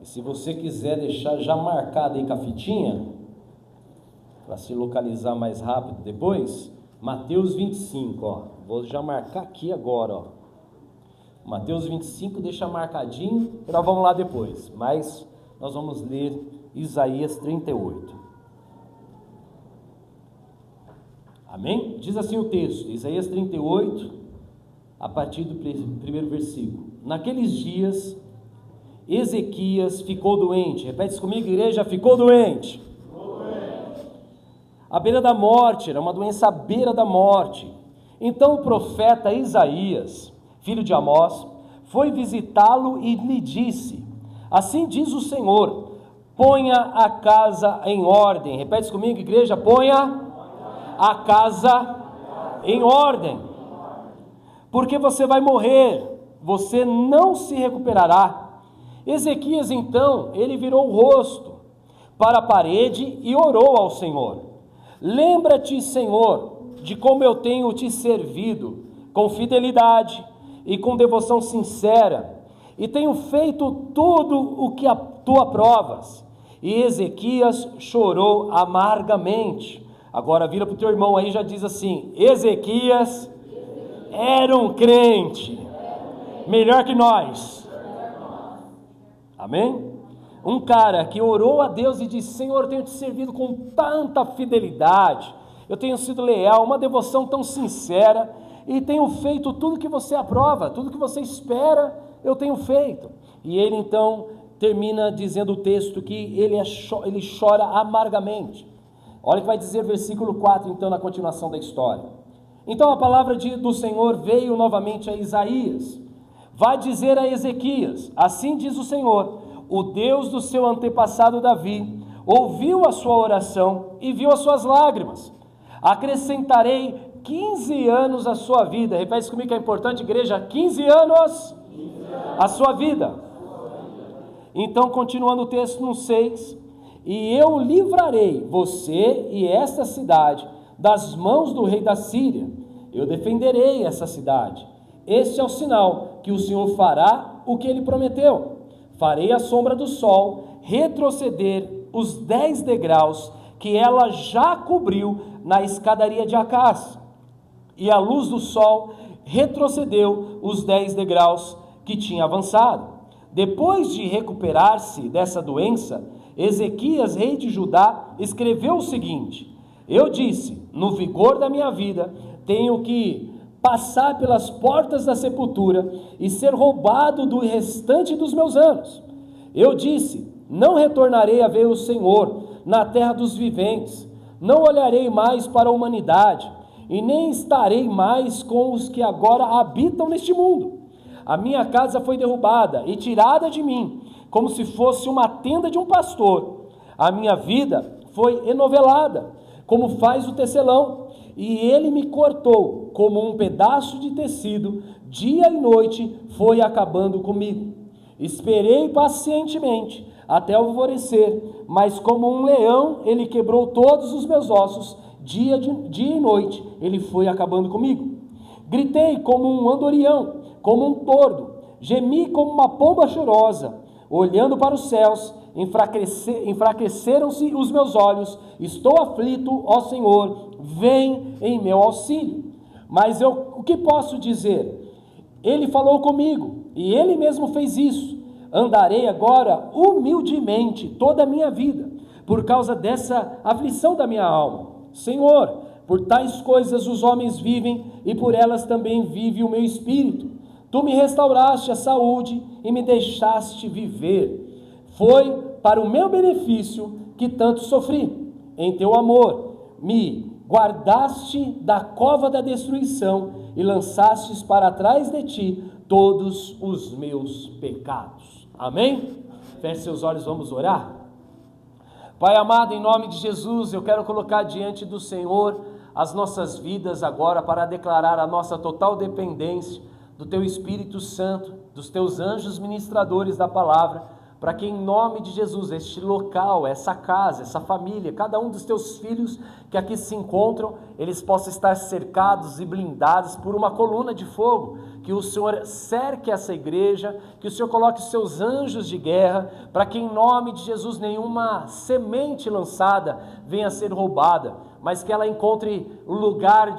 E se você quiser deixar já marcado aí com a fitinha, para se localizar mais rápido depois, Mateus 25, ó. Vou já marcar aqui agora, ó. Mateus 25, deixa marcadinho, nós vamos lá depois, mas nós vamos ler Isaías 38. Amém? Diz assim o texto, Isaías 38, a partir do primeiro versículo. Naqueles dias, Ezequias ficou doente. Repete isso comigo, igreja, ficou doente. À beira da morte, era uma doença à beira da morte. Então o profeta Isaías, filho de Amós, foi visitá-lo e lhe disse: assim diz o Senhor, ponha a casa em ordem. Repete isso comigo, igreja, ponha a casa em ordem, porque você vai morrer, você não se recuperará. Ezequias então, ele virou o rosto para a parede e orou ao Senhor: lembra-te, Senhor, de como eu tenho te servido com fidelidade e com devoção sincera, e tenho feito tudo o que tu aprovas. E Ezequias chorou amargamente. Agora vira para o teu irmão aí e já diz assim: Ezequias era um crente melhor que nós. Amém? Um cara que orou a Deus e disse: Senhor, eu tenho te servido com tanta fidelidade, eu tenho sido leal, uma devoção tão sincera, e tenho feito tudo que você aprova, tudo que você espera, eu tenho feito. E ele então termina dizendo o texto que ele chora amargamente. Olha o que vai dizer versículo 4 então, na continuação da história. Então a palavra do Senhor veio novamente a Isaías: vai dizer a Ezequias, assim diz o Senhor, o Deus do seu antepassado Davi, ouviu a sua oração e viu as suas lágrimas. Acrescentarei 15 anos à sua vida. Repete comigo que é importante, igreja: 15 anos à sua vida. Então, continuando o texto no 6, e eu livrarei você e esta cidade das mãos do rei da Síria. Eu defenderei essa cidade. Este é o sinal que o Senhor fará o que ele prometeu. Farei a sombra do sol retroceder os 10 degraus que ela já cobriu na escadaria de Acás, e a luz do sol retrocedeu os 10 degraus que tinha avançado. Depois de recuperar-se dessa doença, Ezequias, rei de Judá, escreveu o seguinte: eu disse, no vigor da minha vida, tenho que passar pelas portas da sepultura e ser roubado do restante dos meus anos. Eu disse, não retornarei a ver o Senhor na terra dos viventes, não olharei mais para a humanidade, e nem estarei mais com os que agora habitam neste mundo. A minha casa foi derrubada e tirada de mim, como se fosse uma tenda de um pastor. A minha vida foi enovelada, como faz o tecelão, e ele me cortou como um pedaço de tecido, dia e noite foi acabando comigo. Esperei pacientemente até o alvorecer, mas como um leão ele quebrou todos os meus ossos, dia e noite ele foi acabando comigo. Gritei como um andorinhão, como um tordo, gemi como uma pomba chorosa, olhando para os céus, enfraqueceram-se os meus olhos, estou aflito, ó Senhor, vem em meu auxílio. Mas o que posso dizer? Ele falou comigo, e ele mesmo fez isso. Andarei agora humildemente toda a minha vida, por causa dessa aflição da minha alma. Senhor, por tais coisas os homens vivem, e por elas também vive o meu espírito. Tu me restauraste a saúde e me deixaste viver. Foi para o meu benefício que tanto sofri. Em teu amor me guardaste da cova da destruição e lançastes para trás de ti todos os meus pecados. Amém? Feche seus olhos, vamos orar. Pai amado, em nome de Jesus, eu quero colocar diante do Senhor as nossas vidas agora para declarar a nossa total dependência do Teu Espírito Santo, dos Teus anjos ministradores da palavra, para que em nome de Jesus, este local, essa casa, essa família, cada um dos teus filhos que aqui se encontram, eles possam estar cercados e blindados por uma coluna de fogo, que o Senhor cerque essa igreja, que o Senhor coloque os seus anjos de guerra, para que em nome de Jesus nenhuma semente lançada venha a ser roubada, mas que ela encontre o lugar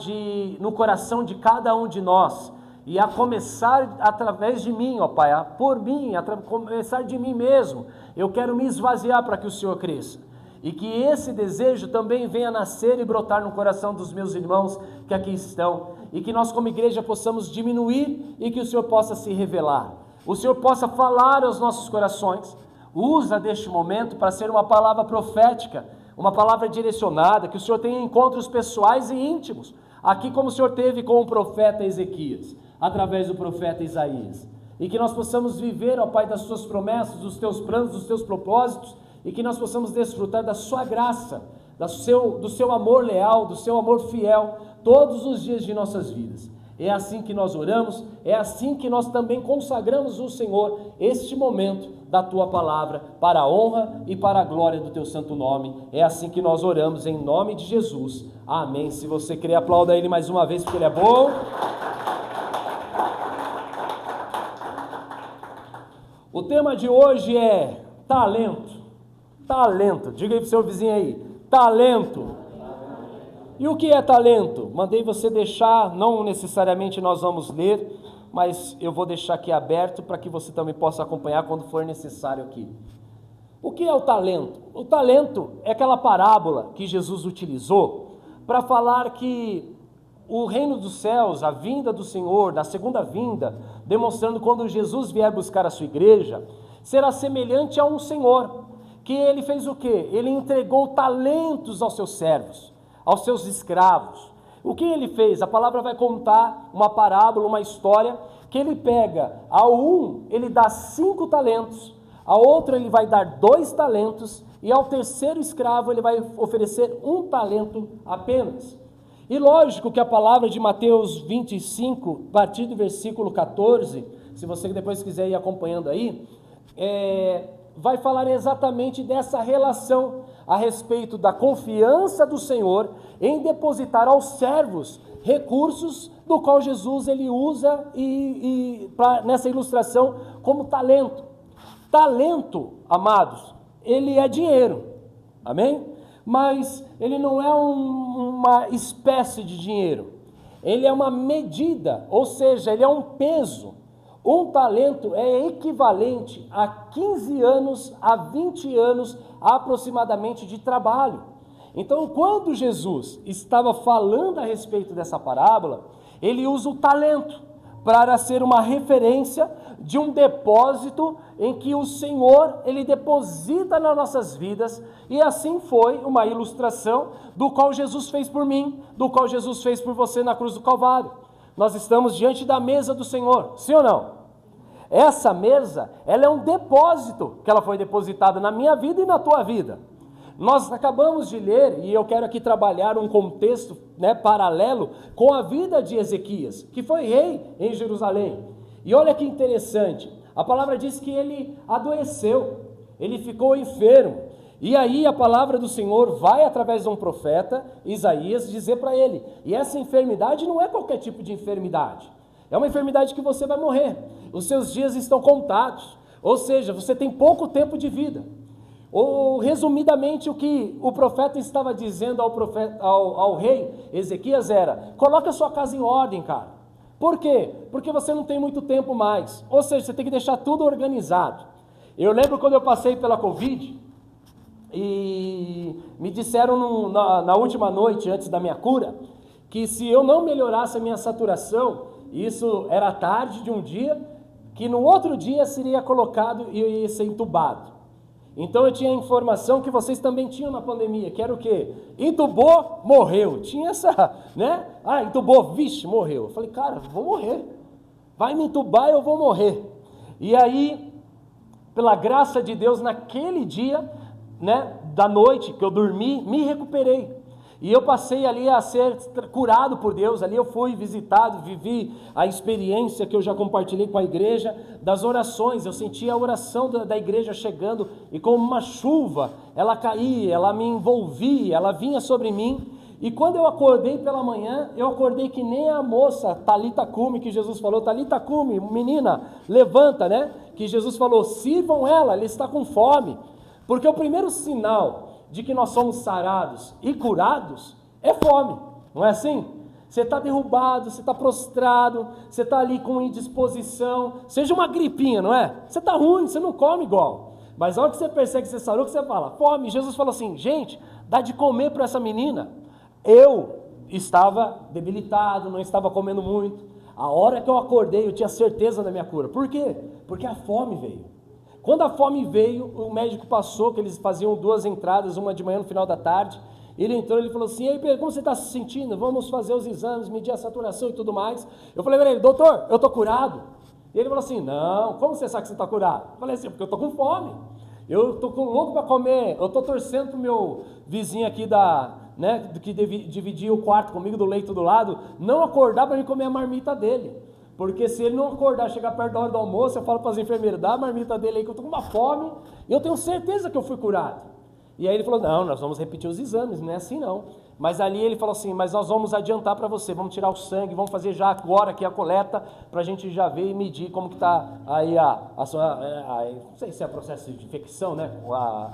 no coração de cada um de nós, e a começar através de mim, ó Pai, por mim, a começar de mim mesmo, eu quero me esvaziar para que o Senhor cresça, e que esse desejo também venha nascer e brotar no coração dos meus irmãos que aqui estão, e que nós como igreja possamos diminuir, e que o Senhor possa se revelar, o Senhor possa falar aos nossos corações. Usa deste momento para ser uma palavra profética, uma palavra direcionada, que o Senhor tenha encontros pessoais e íntimos, aqui como o Senhor teve com o profeta Ezequias, através do profeta Isaías, e que nós possamos viver, ó Pai, das suas promessas, dos teus planos, dos teus propósitos, e que nós possamos desfrutar da sua graça, do seu amor leal, do seu amor fiel, todos os dias de nossas vidas. É assim que nós oramos, é assim que nós também consagramos ao Senhor este momento da Tua Palavra, para a honra e para a glória do Teu santo nome. É assim que nós oramos, em nome de Jesus. Amém. Se você querer, aplauda Ele mais uma vez, porque Ele é bom. O tema de hoje é talento. Talento. Diga aí para o seu vizinho aí. Talento. E o que é talento? Mandei você deixar, não necessariamente nós vamos ler, mas eu vou deixar aqui aberto para que você também possa acompanhar quando for necessário aqui. O que é o talento? O talento é aquela parábola que Jesus utilizou para falar que o reino dos céus, a vinda do Senhor, na segunda vinda, demonstrando quando Jesus vier buscar a sua igreja, será semelhante a um senhor, que ele fez o quê? Ele entregou talentos aos seus servos, aos seus escravos. O que ele fez? A palavra vai contar uma parábola, uma história, que ele pega, ao um ele dá 5 talentos, a outro ele vai dar 2 talentos, e ao terceiro escravo ele vai oferecer 1 talento apenas. E lógico que a palavra de Mateus 25, a partir do versículo 14, se você depois quiser ir acompanhando aí, vai falar exatamente dessa relação a respeito da confiança do Senhor em depositar aos servos recursos do qual Jesus ele usa nessa ilustração como talento. Talento, amados, ele é dinheiro, amém? Mas ele não é uma espécie de dinheiro, ele é uma medida, ou seja, ele é um peso. Um talento é equivalente a 15 anos, a 20 anos aproximadamente de trabalho. Então, quando Jesus estava falando a respeito dessa parábola, ele usa o talento para ser uma referência de um depósito em que o Senhor, ele deposita nas nossas vidas, e assim foi uma ilustração do qual Jesus fez por mim, do qual Jesus fez por você na cruz do Calvário. Nós estamos diante da mesa do Senhor, sim ou não? Essa mesa, ela é um depósito que ela foi depositada na minha vida e na tua vida. Nós acabamos de ler, e eu quero aqui trabalhar um contexto paralelo com a vida de Ezequias, que foi rei em Jerusalém. E olha que interessante, a palavra diz que ele adoeceu, ele ficou enfermo. E aí a palavra do Senhor vai através de um profeta, Isaías, dizer para ele, e essa enfermidade não é qualquer tipo de enfermidade, é uma enfermidade que você vai morrer, os seus dias estão contados, ou seja, você tem pouco tempo de vida. Ou resumidamente o que o profeta estava dizendo ao rei Ezequias era, coloque a sua casa em ordem, cara. Por quê? Porque você não tem muito tempo mais, ou seja, você tem que deixar tudo organizado. Eu lembro quando eu passei pela Covid, e me disseram na última noite, antes da minha cura, que se eu não melhorasse a minha saturação, isso era tarde de um dia, que no outro dia seria colocado e eu ia ser entubado. Então eu tinha a informação que vocês também tinham na pandemia, que era o quê? Entubou, morreu. Tinha essa, entubou, vixe, morreu. Eu falei, cara, vou morrer. Vai me entubar, eu vou morrer. E aí, pela graça de Deus, naquele dia, da noite que eu dormi, me recuperei. E eu passei ali a ser curado por Deus, ali eu fui visitado, vivi a experiência que eu já compartilhei com a igreja, das orações, eu senti a oração da igreja chegando, e como uma chuva, ela caía, ela me envolvia, ela vinha sobre mim, e quando eu acordei pela manhã, eu acordei que nem a moça, Talita Cumi, que Jesus falou, Talita Cumi, menina, levanta, né? Que Jesus falou, sirvam ela está com fome, porque o primeiro sinal de que nós somos sarados e curados, é fome, não é assim? Você está derrubado, você está prostrado, você está ali com indisposição, seja uma gripinha, não é? Você está ruim, você não come igual, mas a hora que você percebe que você sarou, que você fala, fome, Jesus falou assim, gente, dá de comer para essa menina. Eu estava debilitado, não estava comendo muito, a hora que eu acordei, eu tinha certeza da minha cura, por quê? Porque a fome veio. Quando a fome veio, o médico passou, que eles faziam 2 entradas, uma de manhã no final da tarde, ele entrou, ele falou assim, ei Pedro, como você está se sentindo? Vamos fazer os exames, medir a saturação e tudo mais. Eu falei para ele, doutor, eu estou curado? E ele falou assim, não, como você sabe que você está curado? Eu falei assim, porque eu estou com fome, eu estou louco para comer, eu estou torcendo para o meu vizinho aqui que dividia o quarto comigo, do leito do lado, não acordar para ele comer a marmita dele. Porque se ele não acordar, chegar perto da hora do almoço, eu falo para as enfermeiras, dá a marmita dele aí que eu estou com uma fome, e eu tenho certeza que eu fui curado. E aí ele falou, não, nós vamos repetir os exames, não é assim não. Mas ali ele falou assim, mas nós vamos adiantar para você, vamos tirar o sangue, vamos fazer já agora aqui a coleta, para a gente já ver e medir como que está aí a sua, não sei se é processo de infecção, né?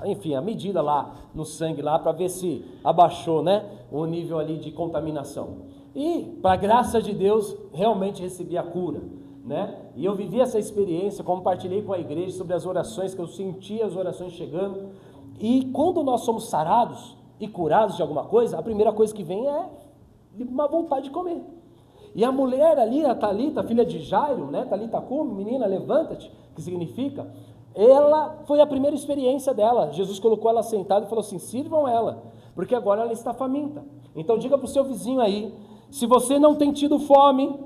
Enfim, a medida lá no sangue lá, para ver se abaixou, né? O nível ali de contaminação. E, para a graça de Deus, realmente recebi a cura, né? E eu vivi essa experiência, compartilhei com a igreja sobre as orações, que eu senti as orações chegando. E quando nós somos sarados e curados de alguma coisa, a primeira coisa que vem é uma vontade de comer. E a mulher ali, a Talita, filha de Jairo, né? Talita Cumi, menina, levanta-te, que significa, ela foi a primeira experiência dela. Jesus colocou ela sentada e falou assim, sirvam ela, porque agora ela está faminta. Então diga para o seu vizinho aí, se você não tem tido fome,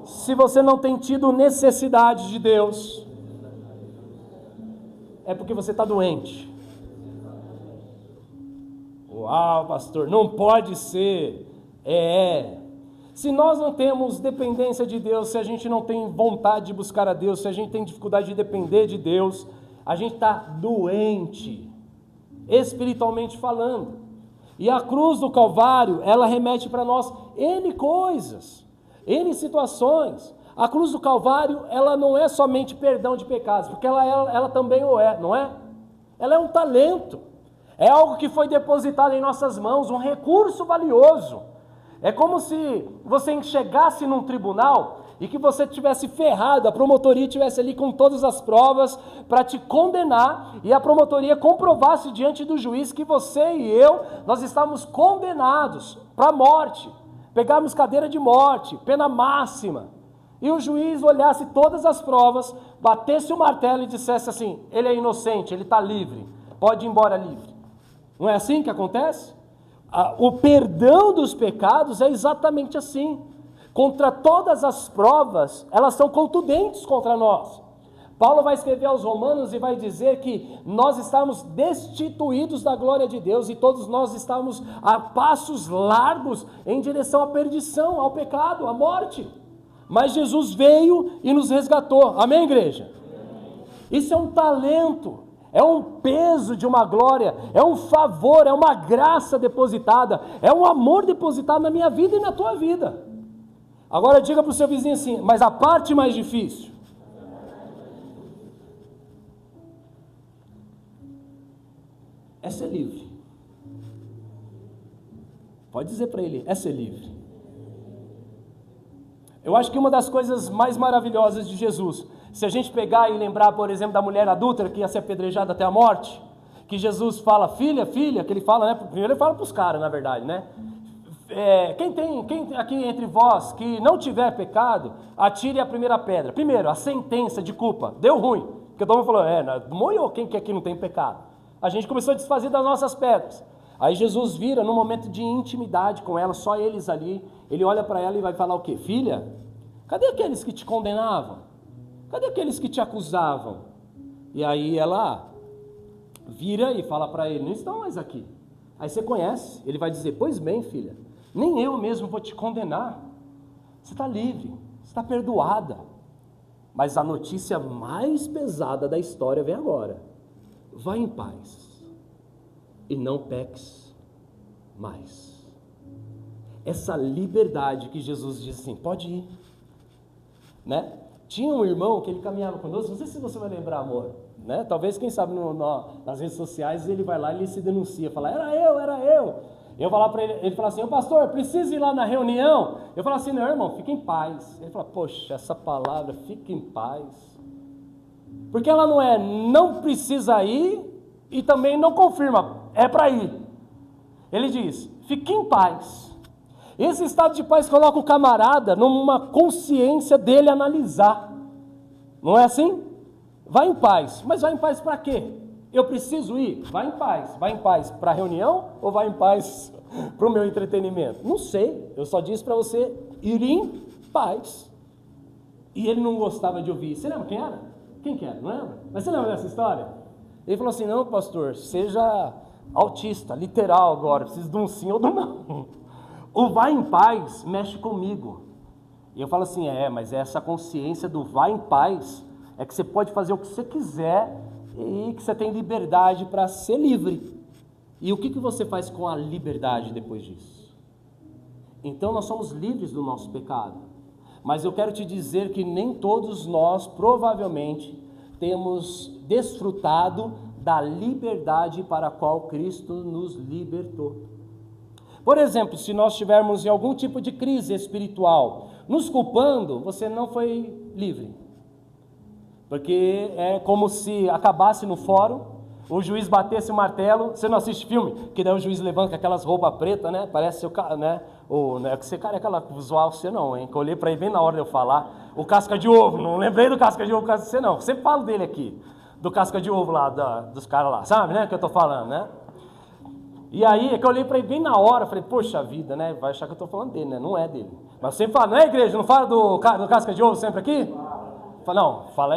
se você não tem tido necessidade de Deus, é porque você está doente. Uau, pastor, não pode ser. Se nós não temos dependência de Deus, se a gente não tem vontade de buscar a Deus, se a gente tem dificuldade de depender de Deus, a gente está doente, espiritualmente falando. E a cruz do Calvário, ela remete para nós N coisas, N situações. A cruz do Calvário, ela não é somente perdão de pecados, porque ela também o é, não é? Ela é um talento, é algo que foi depositado em nossas mãos, um recurso valioso. É como se você chegasse num tribunal e que você tivesse ferrado, a promotoria estivesse ali com todas as provas para te condenar, e a promotoria comprovasse diante do juiz que você e eu, nós estávamos condenados para a morte, pegarmos cadeira de morte, pena máxima, e o juiz olhasse todas as provas, batesse o martelo e dissesse assim, ele é inocente, ele está livre, pode ir embora livre. Não é assim que acontece? O perdão dos pecados é exatamente assim. Contra todas as provas, elas são contundentes contra nós. Paulo vai escrever aos Romanos e vai dizer que nós estamos destituídos da glória de Deus e todos nós estamos a passos largos em direção à perdição, ao pecado, à morte. Mas Jesus veio e nos resgatou. Amém, igreja? Isso é um talento, é um peso de uma glória, é um favor, é uma graça depositada, é um amor depositado na minha vida e na tua vida. Agora diga para o seu vizinho assim, mas a parte mais difícil é ser livre. Pode dizer para ele, é ser livre. Eu acho que uma das coisas mais maravilhosas de Jesus, se a gente pegar e lembrar, por exemplo, da mulher adúltera que ia ser apedrejada até a morte, que Jesus fala, filha, que ele fala, né? Primeiro ele fala para os caras, na verdade, né? Quem aqui entre vós que não tiver pecado, atire a primeira pedra. Primeiro, a sentença de culpa, deu ruim, porque todo mundo falou, moiou quem que aqui não tem pecado. A gente começou a desfazer das nossas pedras. Aí Jesus vira num momento de intimidade com ela, só eles ali, ele olha para ela e vai falar o quê? Filha, cadê aqueles que te condenavam? Cadê aqueles que te acusavam? E aí ela vira e fala para ele, não estão mais aqui. Aí você conhece, ele vai dizer, pois bem, filha, nem eu mesmo vou te condenar. Você está livre, você está perdoada. Mas a notícia mais pesada da história vem agora. Vai em paz e não peques mais. Essa liberdade que Jesus diz assim, pode ir, né? Tinha um irmão que ele caminhava conosco, não sei se você vai lembrar, amor, né? Talvez, quem sabe, nas redes sociais, ele vai lá e ele se denuncia, fala, era eu. Eu falar para ele fala assim, ô pastor, precisa ir lá na reunião? Eu falo assim, não, irmão, fica em paz. Ele fala, poxa, essa palavra, fica em paz. Porque ela não é, não precisa ir e também não confirma, é para ir. Ele diz, fique em paz. Esse estado de paz coloca o camarada numa consciência dele analisar. Não é assim? Vai em paz. Mas vai em paz para quê? Eu preciso ir? Vai em paz. Vai em paz para a reunião ou vai em paz para o meu entretenimento? Não sei. Eu só disse para você ir em paz. E ele não gostava de ouvir. Você lembra quem era? Quem que era? Não lembra? Mas você lembra dessa história? Ele falou assim, não, pastor, seja autista, literal agora. Preciso de um sim ou de um não. O vai em paz mexe comigo. E eu falo assim, mas essa consciência do vai em paz é que você pode fazer o que você quiser e que você tem liberdade para ser livre. E o que você faz com a liberdade depois disso? Então nós somos livres do nosso pecado. Mas eu quero te dizer que nem todos nós, provavelmente, temos desfrutado da liberdade para a qual Cristo nos libertou. Por exemplo, se nós estivermos em algum tipo de crise espiritual, nos culpando, você não foi livre. Porque é como se acabasse no fórum, o juiz batesse o martelo, você não assiste filme, que daí o juiz levanta com aquelas roupas pretas, né? Parece seu cara, né? Que você cara é aquela visual, você não, hein? Que eu olhei para ele bem na hora de eu falar. O casca de ovo, não lembrei do casca de ovo, você não. Sempre falo dele aqui, do casca de ovo lá, dos caras lá, sabe, né? Que eu tô falando, né? E aí, é que eu olhei para ele bem na hora, falei, poxa vida, né? Vai achar que eu estou falando dele, né? Não é dele. Mas sempre fala, não é igreja? Não fala do casca de ovo sempre aqui? Fala, não, fala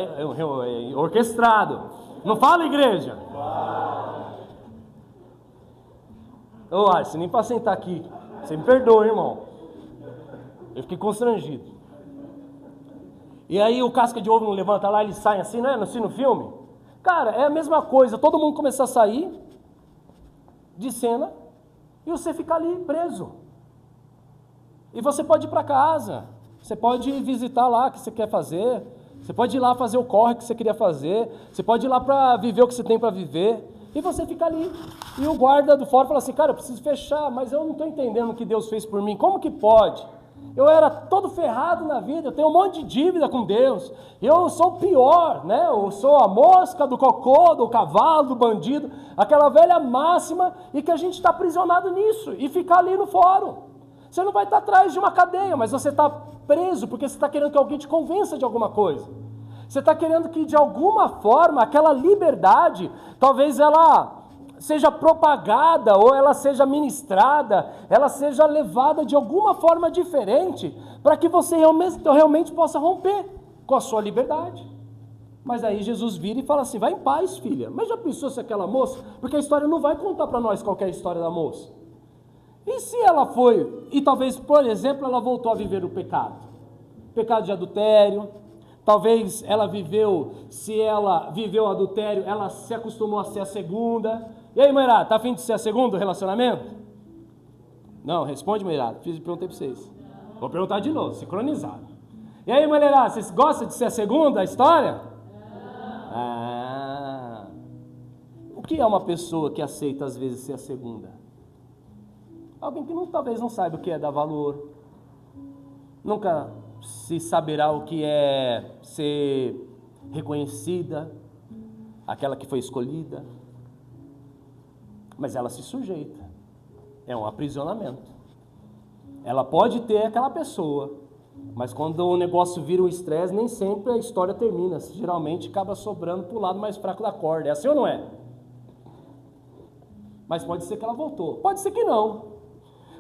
orquestrado. Não fala igreja? Ô, Arce, nem para sentar aqui. Você me perdoa, irmão. Eu fiquei constrangido. E aí o casca de ovo não levanta lá, ele sai assim, né? Assim no filme. Cara, é a mesma coisa. Todo mundo começar a sair de cena e você fica ali preso. E você pode ir para casa, você pode visitar lá o que você quer fazer, você pode ir lá fazer o corre que você queria fazer, você pode ir lá para viver o que você tem para viver, e você fica ali. E o guarda do fórum fala assim, cara, eu preciso fechar, mas eu não estou entendendo o que Deus fez por mim, como que pode? Eu era todo ferrado na vida, eu tenho um monte de dívida com Deus, eu sou o pior, né? Eu sou a mosca do cocô, do cavalo, do bandido, aquela velha máxima, e que a gente está aprisionado nisso, e ficar ali no fórum. Você não vai estar atrás de uma cadeia, mas você está preso, porque você está querendo que alguém te convença de alguma coisa. Você está querendo que, de alguma forma, aquela liberdade, talvez ela seja propagada, ou ela seja ministrada, ela seja levada de alguma forma diferente, para que você realmente possa romper com a sua liberdade. Mas aí Jesus vira e fala assim, vai em paz, filha. Mas já pensou se aquela moça, porque a história não vai contar para nós qualquer história da moça. E se ela foi, e talvez, por exemplo, ela voltou a viver o pecado de adultério, talvez ela viveu, se ela viveu o adultério, ela se acostumou a ser a segunda. E aí, mulherada, tá afim de ser a segunda do relacionamento? Não, responde, mulherada. Perguntei para vocês. Vou perguntar de novo, sincronizado. E aí, mulherada, vocês gostam de ser a segunda da história? O que é uma pessoa que aceita, às vezes, ser a segunda? Alguém que talvez não saiba o que é dar valor. Nunca se saberá o que é ser reconhecida, aquela que foi escolhida. Mas ela se sujeita, é um aprisionamento. Ela pode ter aquela pessoa, mas quando o negócio vira um estresse, nem sempre a história termina, geralmente acaba sobrando para o lado mais fraco da corda, é assim ou não é? Mas pode ser que ela voltou, pode ser que não,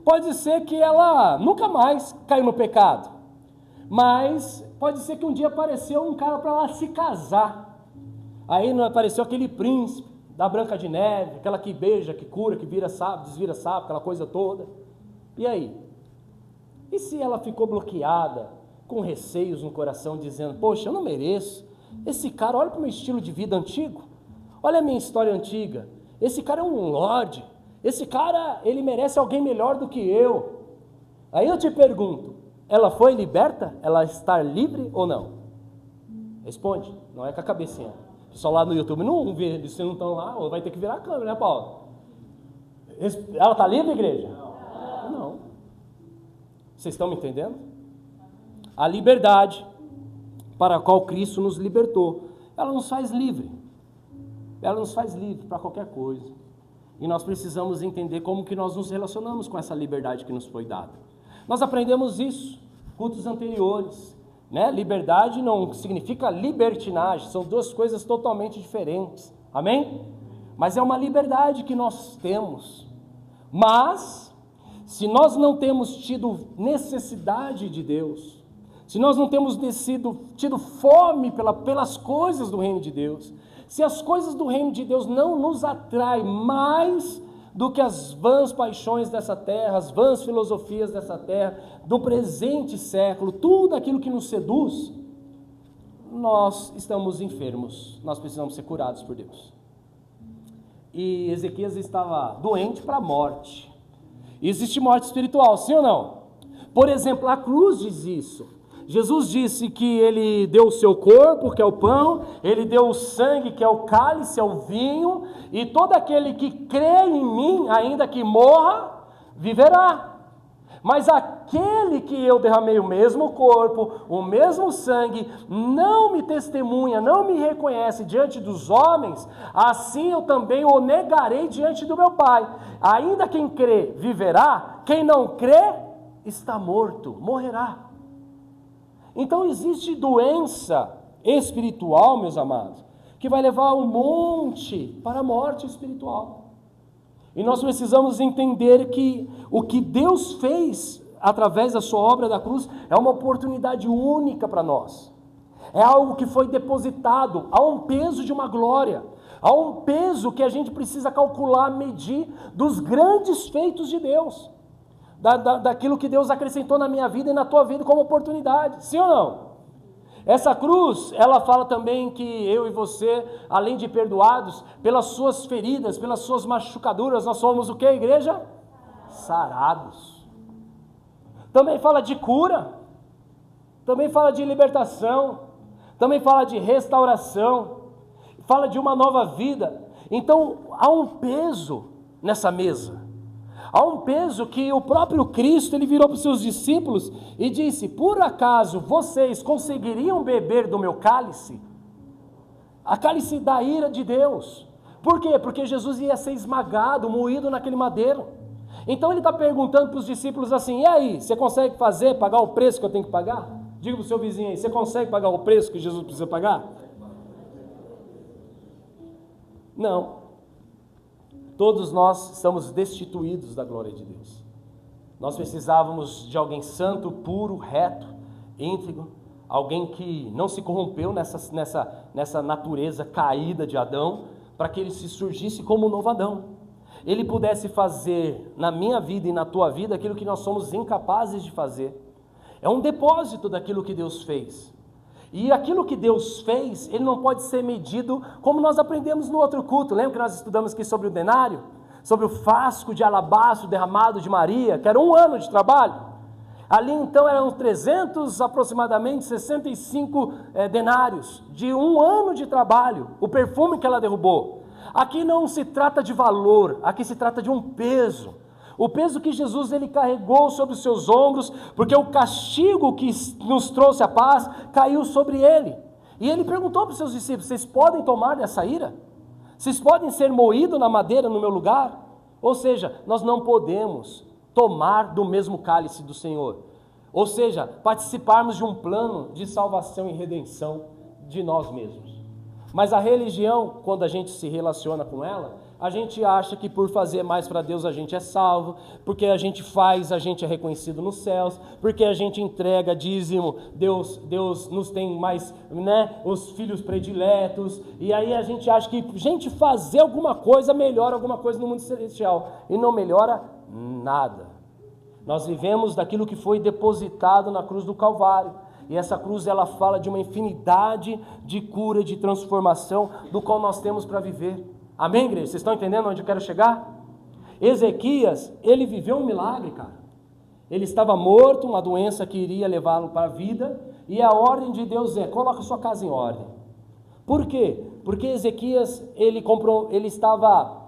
pode ser que ela nunca mais caiu no pecado, mas pode ser que um dia apareceu um cara para ela se casar, aí não apareceu aquele príncipe, da Branca de Neve, aquela que beija, que cura, que vira sapo, desvira sapo, aquela coisa toda. E aí? E se ela ficou bloqueada, com receios no coração, dizendo, poxa, eu não mereço, esse cara, olha para o meu estilo de vida antigo, olha a minha história antiga, esse cara é um lorde, esse cara, ele merece alguém melhor do que eu. Aí eu te pergunto, ela foi liberta? Ela está livre ou não? Responde, não é com a cabecinha. O pessoal lá no YouTube não vê, eles não estão lá, ou vai ter que virar a câmera, né, Paulo? Ela está livre, igreja? Não. Vocês estão me entendendo? A liberdade para a qual Cristo nos libertou, ela nos faz livre. Ela nos faz livre para qualquer coisa. E nós precisamos entender como que nós nos relacionamos com essa liberdade que nos foi dada. Nós aprendemos isso, cultos anteriores, né? Liberdade não significa libertinagem, são duas coisas totalmente diferentes, amém? Mas é uma liberdade que nós temos. Mas, se nós não temos tido necessidade de Deus, se nós não temos tido fome pelas coisas do reino de Deus, se as coisas do reino de Deus não nos atraem mais do que as vãs paixões dessa terra, as vãs filosofias dessa terra, do presente século, tudo aquilo que nos seduz, nós estamos enfermos, nós precisamos ser curados por Deus. E Ezequias estava doente para a morte. Existe morte espiritual, sim ou não? Por exemplo, a cruz diz isso. Jesus disse que ele deu o seu corpo, que é o pão, ele deu o sangue, que é o cálice, é o vinho, e todo aquele que crê em mim, ainda que morra, viverá. Mas aquele que eu derramei o mesmo corpo, o mesmo sangue, não me testemunha, não me reconhece diante dos homens, assim eu também o negarei diante do meu Pai. Ainda quem crê viverá, quem não crê está morto, morrerá. Então existe doença espiritual, meus amados, que vai levar um monte para a morte espiritual. E nós precisamos entender que o que Deus fez através da sua obra da cruz é uma oportunidade única para nós. É algo que foi depositado a um peso de uma glória, a um peso que a gente precisa calcular, medir dos grandes feitos de Deus. Daquilo que Deus acrescentou na minha vida e na tua vida como oportunidade, sim ou não? Essa cruz, ela fala também que eu e você, além de perdoados, pelas suas feridas, pelas suas machucaduras, nós somos o que, igreja? Sarados. Também fala de cura, também fala de libertação, também fala de restauração, fala de uma nova vida. Então, há um peso nessa mesa. Há um peso que o próprio Cristo, ele virou para os seus discípulos e disse, por acaso vocês conseguiriam beber do meu cálice? A cálice da ira de Deus. Por quê? Porque Jesus ia ser esmagado, moído naquele madeiro. Então ele está perguntando para os discípulos assim, e aí, você consegue pagar o preço que eu tenho que pagar? Diga para o seu vizinho aí, você consegue pagar o preço que Jesus precisa pagar? Não. Todos nós estamos destituídos da glória de Deus. Nós precisávamos de alguém santo, puro, reto, íntegro, alguém que não se corrompeu nessa natureza caída de Adão, para que ele se surgisse como um novo Adão. Ele pudesse fazer na minha vida e na tua vida aquilo que nós somos incapazes de fazer. É um depósito daquilo que Deus fez. E aquilo que Deus fez, ele não pode ser medido como nós aprendemos no outro culto. Lembra que nós estudamos aqui sobre o denário? Sobre o frasco de alabastro derramado de Maria, que era 1 ano de trabalho. Ali então eram 300, aproximadamente 65 denários, de 1 ano de trabalho, o perfume que ela derrubou. Aqui não se trata de valor, aqui se trata de um peso. O peso que Jesus ele carregou sobre os seus ombros, porque o castigo que nos trouxe a paz caiu sobre ele. E ele perguntou para os seus discípulos, vocês podem tomar dessa ira? Vocês podem ser moídos na madeira no meu lugar? Ou seja, nós não podemos tomar do mesmo cálice do Senhor. Ou seja, participarmos de um plano de salvação e redenção de nós mesmos. Mas a religião, quando a gente se relaciona com ela, a gente acha que por fazer mais para Deus a gente é salvo, porque a gente faz, a gente é reconhecido nos céus, porque a gente entrega dízimo, Deus nos tem mais, né, os filhos prediletos, e aí a gente acha que gente fazer alguma coisa melhora alguma coisa no mundo celestial, e não melhora nada. Nós vivemos daquilo que foi depositado na cruz do Calvário. E essa cruz, ela fala de uma infinidade de cura, de transformação, do qual nós temos para viver. Amém, igreja? Vocês estão entendendo onde eu quero chegar? Ezequias, ele viveu um milagre, cara. Ele estava morto, uma doença que iria levá-lo para a vida, e a ordem de Deus é, coloca sua casa em ordem. Por quê? Porque Ezequias, ele estava,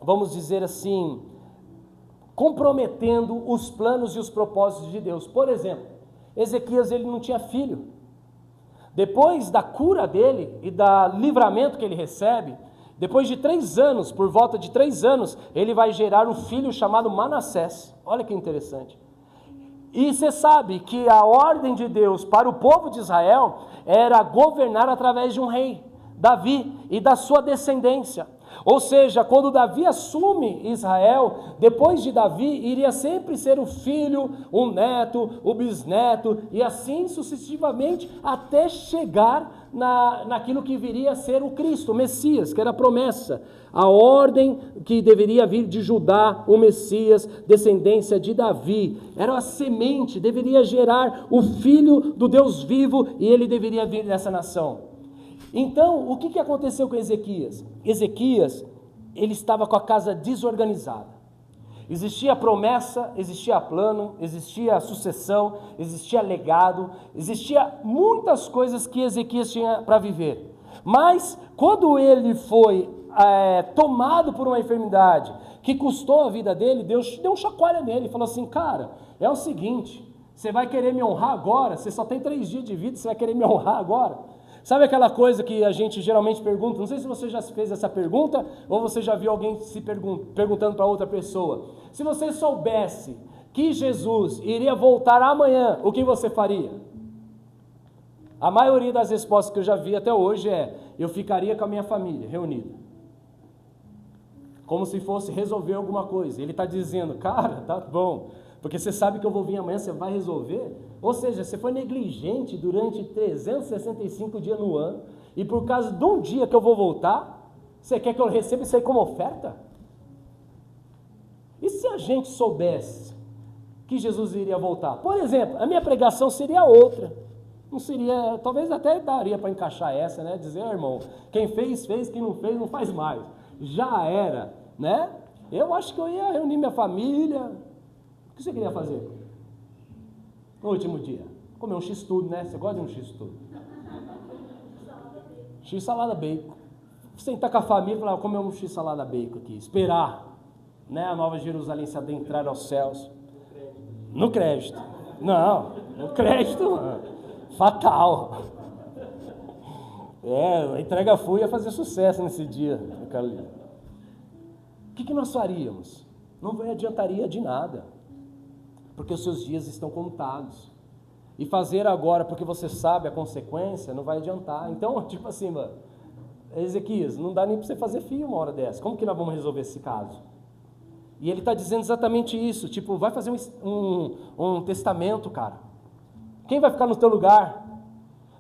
vamos dizer assim, comprometendo os planos e os propósitos de Deus. Por exemplo, Ezequias, ele não tinha filho. Depois da cura dele e do livramento que ele recebe, depois de 3 anos, por volta de 3 anos, ele vai gerar um filho chamado Manassés. Olha que interessante. E você sabe que a ordem de Deus para o povo de Israel era governar através de um rei, Davi, e da sua descendência. Ou seja, quando Davi assume Israel, depois de Davi, iria sempre ser o filho, o neto, o bisneto, e assim sucessivamente, até chegar naquilo que viria a ser o Cristo, o Messias, que era a promessa. A ordem que deveria vir de Judá, o Messias, descendência de Davi, era a semente, deveria gerar o filho do Deus vivo, e ele deveria vir dessa nação. Então, o que aconteceu com Ezequias? Ezequias, ele estava com a casa desorganizada. Existia promessa, existia plano, existia sucessão, existia legado, existia muitas coisas que Ezequias tinha para viver. Mas, quando ele foi tomado por uma enfermidade que custou a vida dele, Deus deu um chacoalho nele e falou assim, cara, é o seguinte, você vai querer me honrar agora? Você só tem 3 dias de vida, você vai querer me honrar agora? Sabe aquela coisa que a gente geralmente pergunta, não sei se você já fez essa pergunta, ou você já viu alguém se perguntando para outra pessoa, se você soubesse que Jesus iria voltar amanhã, o que você faria? A maioria das respostas que eu já vi até hoje eu ficaria com a minha família reunida, como se fosse resolver alguma coisa. Ele está dizendo, cara, tá bom, porque você sabe que eu vou vir amanhã, você vai resolver? Ou seja, você foi negligente durante 365 dias no ano, e por causa de um dia que eu vou voltar, você quer que eu receba isso aí como oferta? E se a gente soubesse que Jesus iria voltar? Por exemplo, a minha pregação seria outra. Não seria, talvez até daria para encaixar essa, né? Dizer, irmão, quem fez, quem não fez, não faz mais. Já era, né? Eu acho que eu ia reunir minha família. O que você queria fazer? No último dia, comer um x-tudo, né? Você gosta de um x-tudo? X-salada bacon. Sentar com a família e falar, comer um x-salada bacon aqui. Esperar, né, a Nova Jerusalém se adentrar aos céus. No crédito. Não, no crédito não. Fatal. A entrega fui ia fazer sucesso nesse dia. O que nós faríamos? Não adiantaria de nada. Porque os seus dias estão contados. E fazer agora, porque você sabe a consequência, não vai adiantar. Então, tipo assim, mano, Ezequias, não dá nem para você fazer filho uma hora dessa. Como que nós vamos resolver esse caso? E ele está dizendo exatamente isso. Tipo, vai fazer um testamento, cara. Quem vai ficar no teu lugar?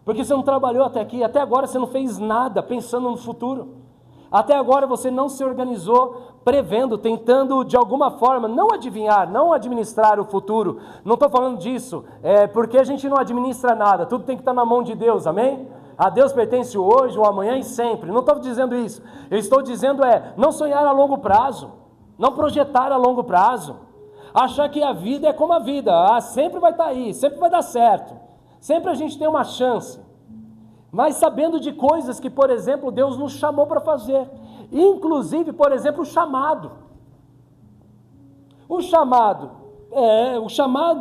Porque você não trabalhou até aqui. Até agora você não fez nada pensando no futuro. Até agora você não se organizou prevendo, tentando de alguma forma não adivinhar, não administrar o futuro. Não estou falando disso, porque a gente não administra nada, tudo tem que estar na mão de Deus, amém? A Deus pertence o hoje, o amanhã e sempre. Não estou dizendo isso, eu estou dizendo não sonhar a longo prazo, não projetar a longo prazo, achar que a vida é como a vida, sempre vai estar aí, sempre vai dar certo, sempre a gente tem uma chance. Mas sabendo de coisas que, por exemplo, Deus nos chamou para fazer. Inclusive, por exemplo, o chamado. O chamado,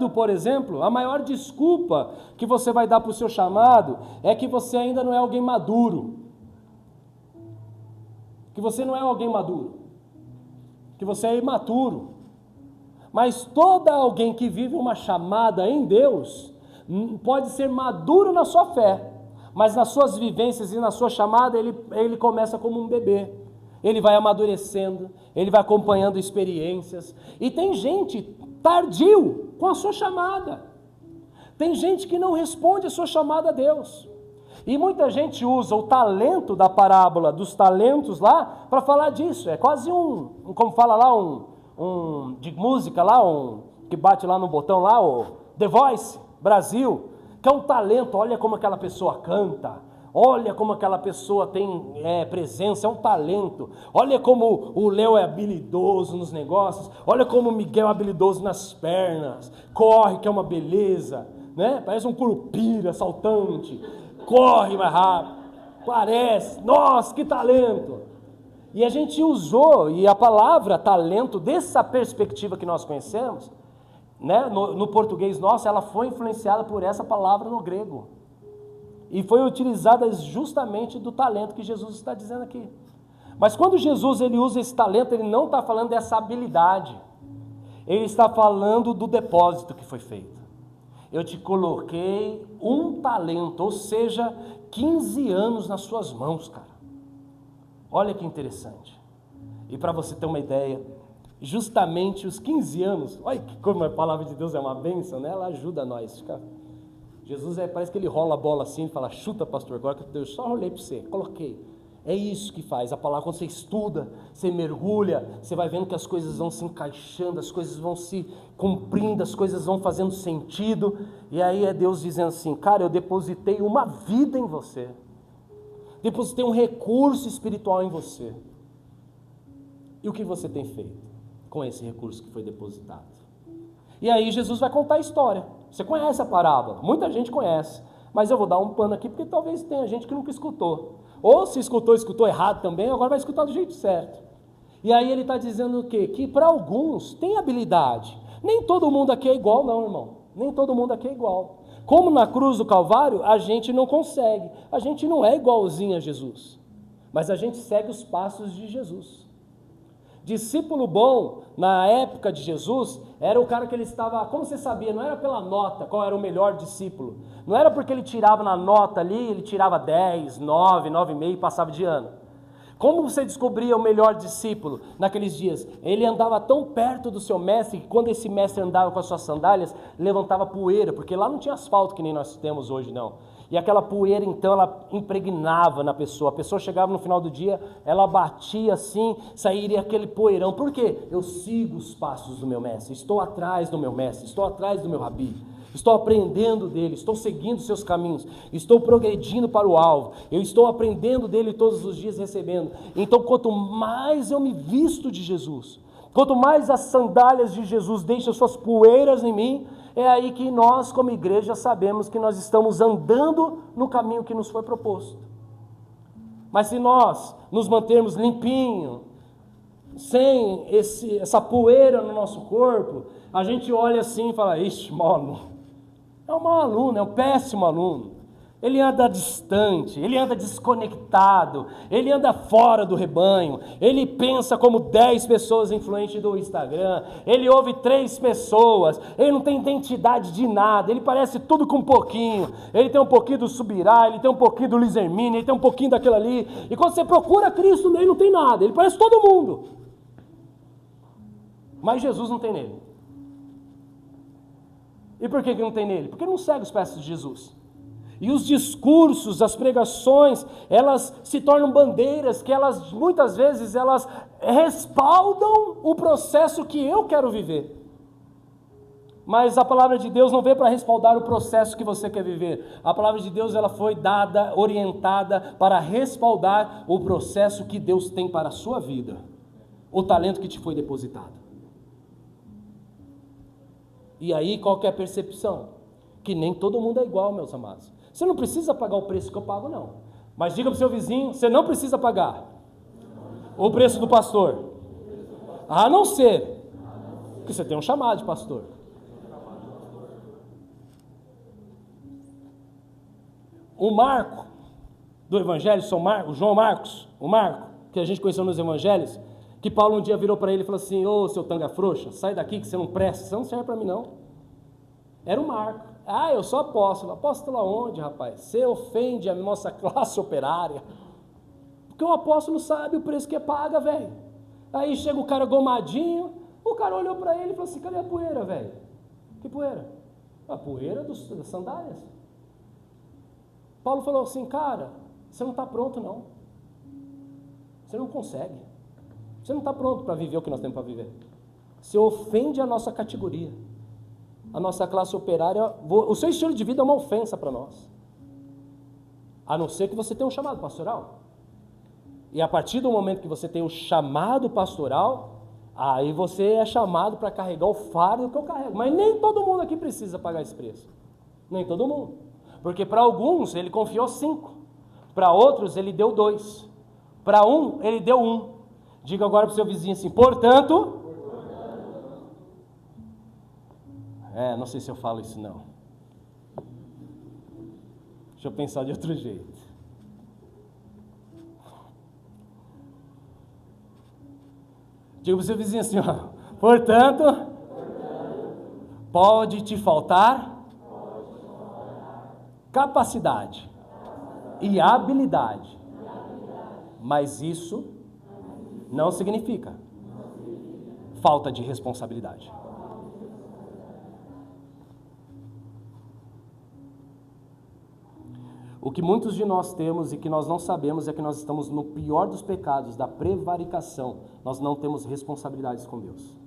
por exemplo, a maior desculpa que você vai dar para o seu chamado é que você ainda não é alguém maduro. Que você não é alguém maduro. Que você é imaturo. Mas todo alguém que vive uma chamada em Deus pode ser maduro na sua fé. Mas nas suas vivências e na sua chamada, ele começa como um bebê. ele vai amadurecendo, ele vai acompanhando experiências. E tem gente tardio com a sua chamada. Tem gente que não responde a sua chamada a Deus. E muita gente usa o talento da parábola dos talentos lá para falar disso. É quase como fala lá, de música lá, que bate lá no botão lá, o The Voice Brasil, que é um talento. Olha como aquela pessoa canta, olha como aquela pessoa tem presença, é um talento. Olha como o Léo é habilidoso nos negócios, olha como o Miguel é habilidoso nas pernas, corre que é uma beleza, né? Parece um curupira saltante, corre mais rápido, parece, nossa, que talento. E a gente usou, e a palavra talento, dessa perspectiva que nós conhecemos, né, no português nosso, ela foi influenciada por essa palavra no grego. E foi utilizada justamente do talento que Jesus está dizendo aqui. Mas quando Jesus ele usa esse talento, ele não está falando dessa habilidade. Ele está falando do depósito que foi feito. Eu te coloquei um talento, ou seja, 15 anos nas suas mãos, cara. Olha que interessante. E para você ter uma ideia, justamente os 15 anos, olha como a palavra de Deus é uma bênção, né? Ela ajuda nós. Jesus parece que ele rola a bola assim e fala, chuta pastor, agora que eu só rolei para você, coloquei. É isso que faz a palavra, quando você estuda, você mergulha, você vai vendo que as coisas vão se encaixando, as coisas vão se cumprindo, as coisas vão fazendo sentido, e aí é Deus dizendo assim, cara, eu depositei uma vida em você, depositei um recurso espiritual em você, e o que você tem feito com esse recurso que foi depositado? E aí Jesus vai contar a história. Você conhece a parábola, muita gente conhece, mas eu vou dar um pano aqui, porque talvez tenha gente que nunca escutou. Ou se escutou errado também, agora vai escutar do jeito certo. E aí ele está dizendo o quê? Que para alguns tem habilidade. Nem todo mundo aqui é igual não, irmão. Nem todo mundo aqui é igual. Como na cruz do Calvário, a gente não consegue. A gente não é igualzinho a Jesus. Mas a gente segue os passos de Jesus. Discípulo bom, na época de Jesus, era o cara que ele estava, como você sabia, não era pela nota qual era o melhor discípulo, não era porque ele tirava na nota ali, ele tirava 10, 9, 9,5 e passava de ano. Como você descobria o melhor discípulo naqueles dias? Ele andava tão perto do seu mestre, que quando esse mestre andava com as suas sandálias, levantava poeira, porque lá não tinha asfalto que nem nós temos hoje não. E aquela poeira, então, ela impregnava na pessoa. A pessoa chegava no final do dia, ela batia assim, sairia aquele poeirão. Por quê? Eu sigo os passos do meu mestre, estou atrás do meu mestre, estou atrás do meu rabi, estou aprendendo dele, estou seguindo seus caminhos, estou progredindo para o alvo, eu estou aprendendo dele todos os dias, recebendo. Então, quanto mais eu me visto de Jesus, quanto mais as sandálias de Jesus deixam suas poeiras em mim, é aí que nós, como igreja, sabemos que nós estamos andando no caminho que nos foi proposto. Mas se nós nos mantermos limpinho, sem essa poeira no nosso corpo, a gente olha assim e fala, ixi, mau aluno. É um mau aluno, é um péssimo aluno. Ele anda distante, ele anda desconectado, ele anda fora do rebanho, ele pensa como 10 pessoas influentes do Instagram, ele ouve 3 pessoas, ele não tem identidade de nada, ele parece tudo com um pouquinho, ele tem um pouquinho do Subirá, ele tem um pouquinho do Luiz Hermínio, ele tem um pouquinho daquilo ali, e quando você procura Cristo nele não tem nada, ele parece todo mundo, mas Jesus não tem nele. E por que não tem nele? Porque ele não segue os passos de Jesus. E os discursos, as pregações, elas se tornam bandeiras que elas, muitas vezes, elas respaldam o processo que eu quero viver. Mas a palavra de Deus não veio para respaldar o processo que você quer viver. A palavra de Deus ela foi dada, orientada para respaldar o processo que Deus tem para a sua vida. O talento que te foi depositado. E aí qual que é a percepção? Que nem todo mundo é igual, meus amados. Você não precisa pagar o preço que eu pago, não. Mas diga para o seu vizinho, você não precisa pagar o preço do pastor. A não ser que você tenha um chamado de pastor. O Marco, do Evangelho, o João Marcos, o Marco, que a gente conheceu nos Evangelhos, que Paulo um dia virou para ele e falou assim, ô seu tanga frouxa, sai daqui que você não presta, você não serve para mim não. Era o Marco. Ah, eu sou apóstolo. Apóstolo aonde, rapaz? Você ofende a nossa classe operária. Porque o apóstolo sabe o preço que paga, velho. Aí chega o cara gomadinho, o cara olhou para ele e falou assim, cadê a poeira, velho? Que poeira? A poeira das sandálias. Paulo falou assim, cara, você não está pronto não. Você não consegue. Você não está pronto para viver o que nós temos para viver. Você ofende a nossa categoria. A nossa classe operária, o seu estilo de vida é uma ofensa para nós. A não ser que você tenha um chamado pastoral. E a partir do momento que você tem o chamado pastoral, aí você é chamado para carregar o fardo que eu carrego. Mas nem todo mundo aqui precisa pagar esse preço. Nem todo mundo. Porque para alguns ele confiou 5. Para outros ele deu 2. Para um ele deu 1. Diga agora para o seu vizinho assim, portanto... não sei se eu falo isso não. Deixa eu pensar de outro jeito. Diga para o seu vizinho assim, ó, portanto, pode te faltar capacidade e habilidade, mas isso não significa falta de responsabilidade. O que muitos de nós temos e que nós não sabemos é que nós estamos no pior dos pecados, da prevaricação. Nós não temos responsabilidades com Deus.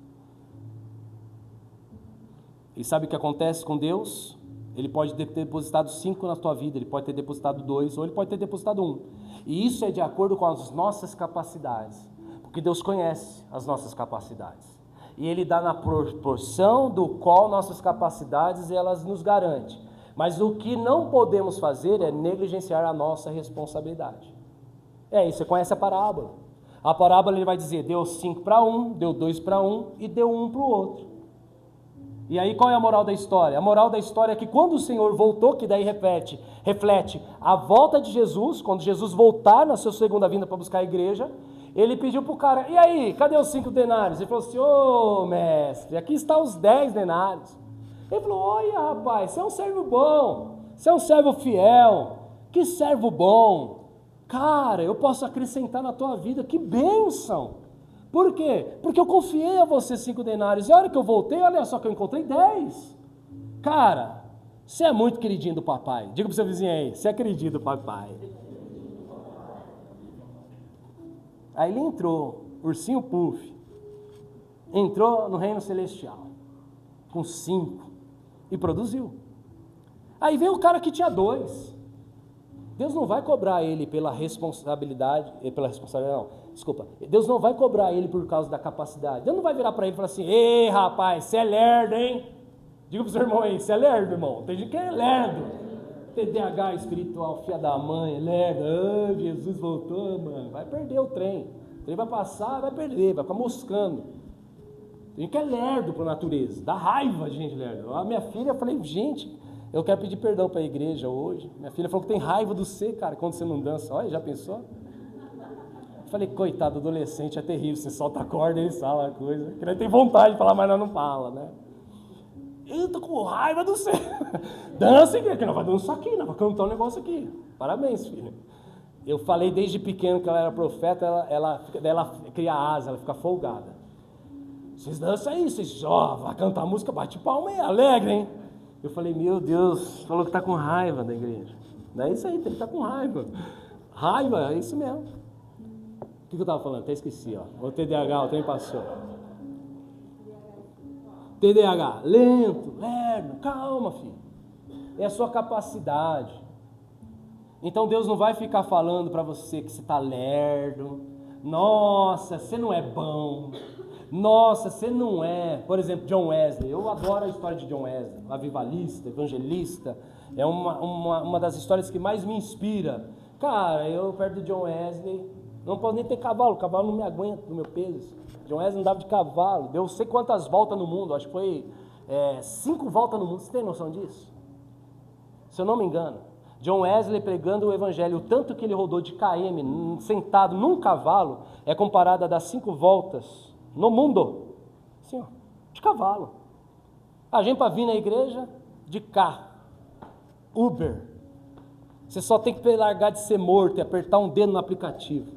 E sabe o que acontece com Deus? Ele pode ter depositado 5 na tua vida, ele pode ter depositado 2, ou ele pode ter depositado 1. E isso é de acordo com as nossas capacidades, porque Deus conhece as nossas capacidades. E Ele dá na proporção do qual nossas capacidades elas nos garantem. Mas o que não podemos fazer é negligenciar a nossa responsabilidade. Você conhece a parábola. A parábola ele vai dizer, deu 5 para um, deu 2 para um e deu 1 para o outro. E aí qual é a moral da história? A moral da história é que quando o Senhor voltou, que daí reflete a volta de Jesus, quando Jesus voltar na sua segunda vinda para buscar a igreja, ele pediu para o cara, e aí, cadê os 5 denários? Ele falou assim, ô mestre, aqui estão os 10 denários. Ele falou, olha rapaz, você é um servo bom, você é um servo fiel, que servo bom, cara, eu posso acrescentar na tua vida, que bênção. Por quê? Porque eu confiei a você 5 denários, e a hora que eu voltei, olha só que eu encontrei 10. Cara, você é muito queridinho do papai, diga para o seu vizinho aí, você é queridinho do papai. Aí ele entrou, ursinho puff, entrou no reino celestial, com 5. E produziu. Aí veio o cara que tinha 2. Deus não vai cobrar ele pela responsabilidade, Deus não vai cobrar ele por causa da capacidade. Deus não vai virar para ele e falar assim, ei rapaz, você é lerdo, hein? Diga pro seu irmão aí, você é lerdo, irmão. Tem gente que é lerdo. TDAH espiritual, filha da mãe, é lerdo. Jesus voltou, mano. Vai perder o trem. O trem vai passar, vai perder, vai ficar moscando. A gente é lerdo por natureza, dá raiva de gente lerdo. A minha filha, eu falei, gente, eu quero pedir perdão para a igreja hoje. Minha filha falou que tem raiva do você, cara, quando você não dança. Olha, já pensou? Eu falei, coitado, adolescente é terrível, você solta a corda, ele fala a coisa. Que ele tem vontade de falar, mas não fala, né? Eu tô com raiva do você. Dança aqui, que nós vamos dançar aqui, nós vamos cantar um negócio aqui. Parabéns, filha. Eu falei desde pequeno que ela era profeta, ela cria asa, ela fica folgada. Vocês dançam aí, vocês vai cantar música, bate palma aí, alegre, hein? Eu falei, meu Deus, falou que tá com raiva da igreja. Não é isso aí, ele tá com raiva. Raiva, é isso mesmo. O que eu tava falando? Até esqueci, ó. O TDAH, o trem passou. TDAH, lento, lerdo, calma, filho. É a sua capacidade. Então Deus não vai ficar falando para você que você tá lerdo. Nossa, você não é bom. Nossa, você não é, por exemplo, John Wesley. Eu adoro a história de John Wesley, avivalista, evangelista. É uma das histórias que mais me inspira. Cara, eu perto de John Wesley, não posso nem ter cavalo, o cavalo não me aguenta no meu peso. John Wesley não dava de cavalo, deu sei quantas voltas no mundo, acho que foi 5 voltas no mundo. Você tem noção disso? Se eu não me engano. John Wesley pregando o evangelho, o tanto que ele rodou de km, sentado num cavalo, é comparado a dar 5 voltas no mundo, assim, ó, de cavalo. A gente para vir na igreja, de carro, Uber. Você só tem que largar de ser morto e apertar um dedo no aplicativo.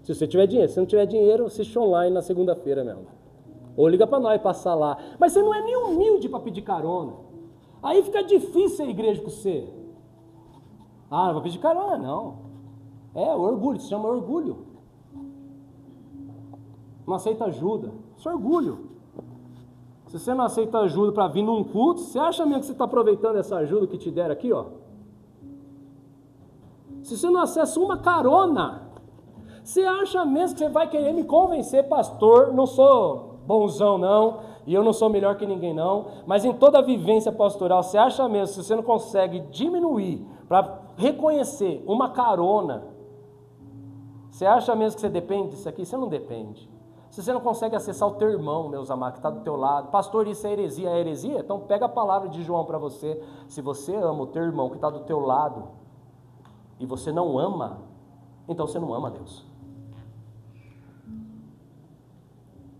Se você tiver dinheiro. Se não tiver dinheiro, assiste online na segunda-feira mesmo. Ou liga para nós passar lá. Mas você não é nem humilde para pedir carona. Aí fica difícil a igreja com você. Ah, não vou pedir carona, não. É, orgulho, se chama orgulho. Não aceita ajuda. Isso é orgulho. Se você não aceita ajuda para vir num culto, você acha mesmo que você está aproveitando essa ajuda que te deram aqui, ó? Se você não acessa uma carona, você acha mesmo que você vai querer me convencer, pastor? Não sou bonzão, não, e eu não sou melhor que ninguém, não, mas em toda a vivência pastoral, você acha mesmo, se você não consegue diminuir para reconhecer uma carona, você acha mesmo que você depende disso aqui? Você não depende. Se você não consegue acessar o teu irmão, meus amados, que está do teu lado, pastor, isso é heresia, é heresia? Então pega a palavra de João para você. Se você ama o teu irmão que está do teu lado e você não ama, então você não ama Deus.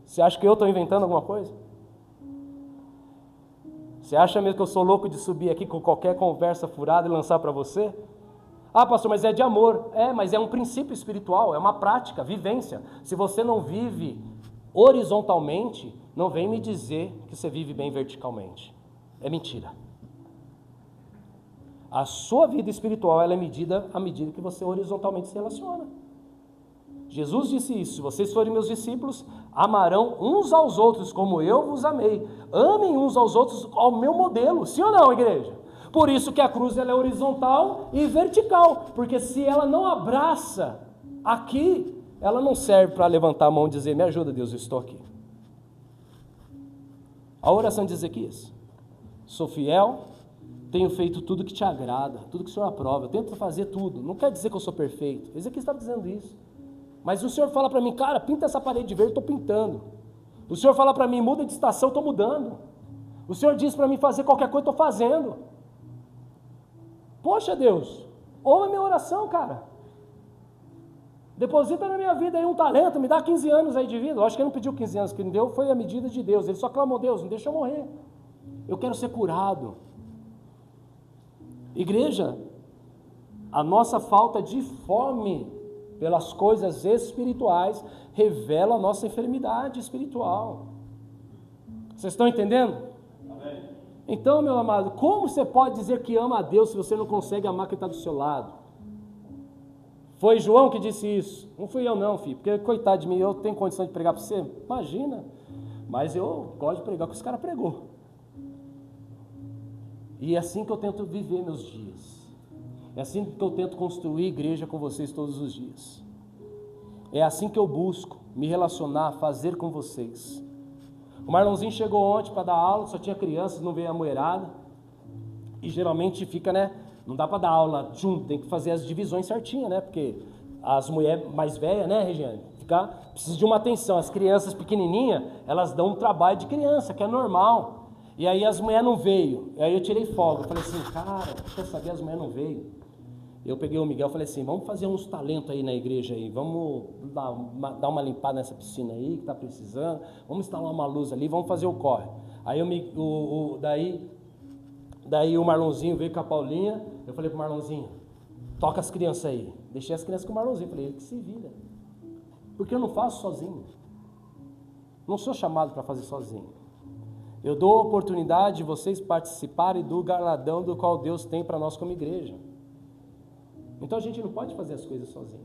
Você acha que eu estou inventando alguma coisa? Você acha mesmo que eu sou louco de subir aqui com qualquer conversa furada e lançar para você? Ah, pastor, mas é de amor. É, mas é um princípio espiritual, é uma prática, vivência. Se você não vive horizontalmente, não vem me dizer que você vive bem verticalmente. É mentira. A sua vida espiritual ela é medida à medida que você horizontalmente se relaciona. Jesus disse isso: se vocês forem meus discípulos, amarão uns aos outros como eu vos amei. Amem uns aos outros ao meu modelo. Sim ou não, igreja? Por isso que a cruz ela é horizontal e vertical, porque se ela não abraça aqui, ela não serve para levantar a mão e dizer, me ajuda Deus, eu estou aqui. A oração de Ezequias: sou fiel, tenho feito tudo que te agrada, tudo que o Senhor aprova, eu tento fazer tudo, não quer dizer que eu sou perfeito. Ezequias estava dizendo isso, mas o Senhor fala para mim, cara, pinta essa parede verde, eu estou pintando. O Senhor fala para mim, muda de estação, estou mudando. O Senhor diz para mim fazer qualquer coisa, estou fazendo. Poxa Deus, ouve a minha oração, cara. Deposita na minha vida aí um talento, me dá 15 anos aí de vida. Eu acho que ele não pediu 15 anos, que me deu foi a medida de Deus. Ele só clamou, Deus, não deixa eu morrer. Eu quero ser curado. Igreja, a nossa falta de fome pelas coisas espirituais revela a nossa enfermidade espiritual. Vocês estão entendendo? Então, meu amado, como você pode dizer que ama a Deus se você não consegue amar quem está do seu lado? Foi João que disse isso. Não fui eu não, filho, porque coitado de mim, eu tenho condição de pregar para você? Imagina, mas eu gosto de pregar o que esse cara pregou. E é assim que eu tento viver meus dias. É assim que eu tento construir igreja com vocês todos os dias. É assim que eu busco me relacionar, fazer com vocês. O Marlonzinho chegou ontem para dar aula, só tinha crianças, não veio a mulherada. E geralmente fica, né? Não dá para dar aula junto, tem que fazer as divisões certinhas, né? Porque as mulheres mais velhas, né, Regiane? Precisa de uma atenção. As crianças pequenininhas, elas dão um trabalho de criança, que é normal. E aí as mulheres não veio. E aí eu tirei folga. Eu falei assim, cara, quer saber, as mulheres não veio. Eu peguei o Miguel e falei assim, vamos fazer uns talentos aí na igreja aí, vamos dar uma limpada nessa piscina aí que está precisando, vamos instalar uma luz ali, vamos fazer o corre. Aí daí o Marlonzinho veio com a Paulinha, eu falei pro Marlonzinho, toca as crianças aí. Deixei as crianças com o Marlonzinho, falei, ele que se vira. Porque eu não faço sozinho. Não sou chamado para fazer sozinho. Eu dou a oportunidade de vocês participarem do galardão do qual Deus tem para nós como igreja. Então a gente não pode fazer as coisas sozinho.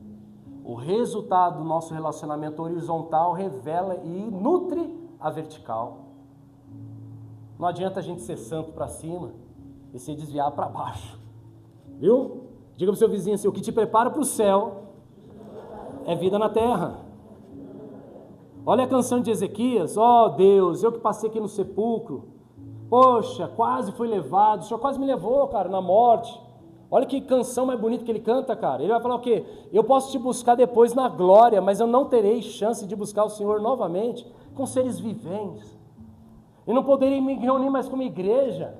O resultado do nosso relacionamento horizontal revela e nutre a vertical. Não adianta a gente ser santo para cima e se desviar para baixo. Viu? Diga para o seu vizinho assim, o que te prepara para o céu é vida na terra. Olha a canção de Ezequias, ó Deus, eu que passei aqui no sepulcro, poxa, quase fui levado, o Senhor quase me levou, cara, na morte. Olha que canção mais bonita que ele canta, cara. Ele vai falar o quê? Eu posso te buscar depois na glória, mas eu não terei chance de buscar o Senhor novamente com seres viventes. Eu não poderei me reunir mais como igreja.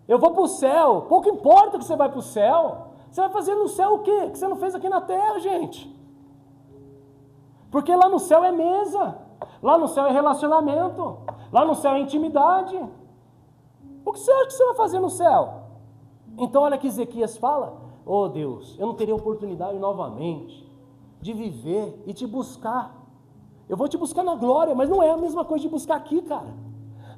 Eu vou para o céu, pouco importa que você vai para o céu. Você vai fazer no céu o quê? Que você não fez aqui na terra, gente. Porque lá no céu é mesa, lá no céu é relacionamento, lá no céu é intimidade. O que você acha que você vai fazer no céu? Então olha que Ezequias fala, oh Deus, eu não terei oportunidade novamente de viver e te buscar. Eu vou te buscar na glória, mas não é a mesma coisa de buscar aqui, cara.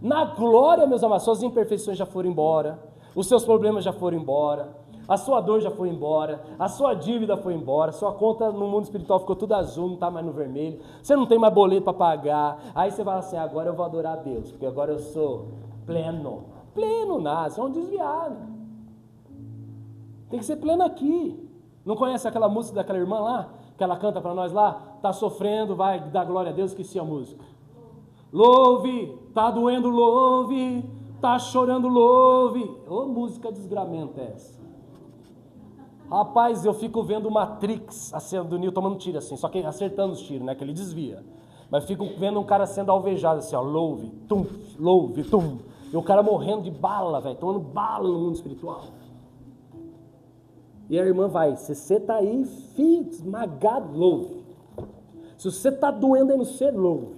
Na glória, meus amados, suas imperfeições já foram embora, os seus problemas já foram embora, a sua dor já foi embora, a sua dívida foi embora, sua conta no mundo espiritual ficou tudo azul, não está mais no vermelho, você não tem mais boleto para pagar. Aí você fala assim, agora eu vou adorar a Deus, porque agora eu sou pleno. Pleno nada, você é um desviado. Tem que ser pleno aqui. Não conhece aquela música daquela irmã lá, que ela canta para nós lá? Tá sofrendo, vai dar glória a Deus, esqueci a música. Louve, tá doendo, louve, tá chorando, louve. Ô, música desgramenta essa. Rapaz, eu fico vendo Matrix, a cena do Neo tomando tiro assim, só que acertando os tiros, né, que ele desvia. Mas fico vendo um cara sendo alvejado assim, ó, louve, tum, e o cara morrendo de bala, velho, tomando bala no mundo espiritual. E a irmã vai, se você tá aí, filho, esmagado, louve. Se você tá doendo aí no ser, louve.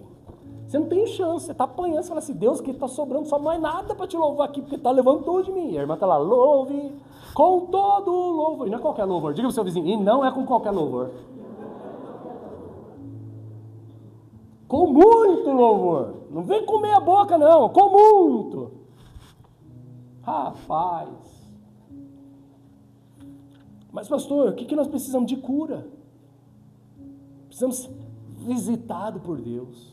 Você não tem chance, você tá apanhando, você fala assim, Deus, que tá sobrando só mais nada para te louvar aqui, porque tá levando tudo de mim. E a irmã tá lá, louve, com todo louvor. E não é qualquer louvor, diga pro seu vizinho, e não é com qualquer louvor. Com muito louvor. Não vem com meia boca não, com muito. Rapaz. Mas pastor, o que nós precisamos de cura? Precisamos ser visitados por Deus.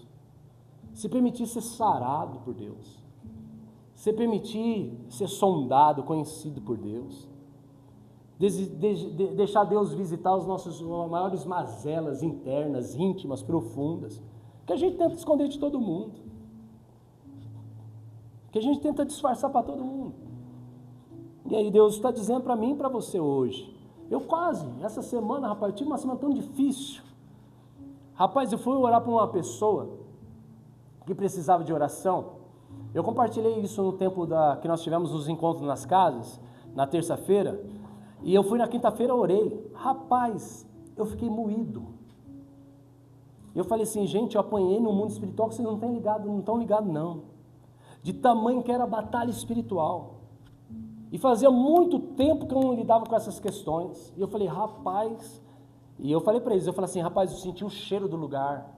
Se permitir ser sarado por Deus. Se permitir ser sondado, conhecido por Deus. Deixar Deus visitar os nossos maiores mazelas internas, íntimas, profundas. Que a gente tenta esconder de todo mundo. Que a gente tenta disfarçar para todo mundo. E aí Deus está dizendo para mim e para você hoje. Eu quase, essa semana, rapaz, eu tive uma semana tão difícil. Rapaz, eu fui orar para uma pessoa que precisava de oração. Eu compartilhei isso no tempo que nós tivemos os encontros nas casas, na terça-feira, e eu fui na quinta-feira, orei. Rapaz, eu fiquei moído. Eu falei assim, gente, eu apanhei no mundo espiritual que vocês não estão ligados não. De tamanho que era a batalha espiritual. E fazia muito tempo que eu não lidava com essas questões. E eu falei, rapaz... E eu falei para eles, eu senti o cheiro do lugar.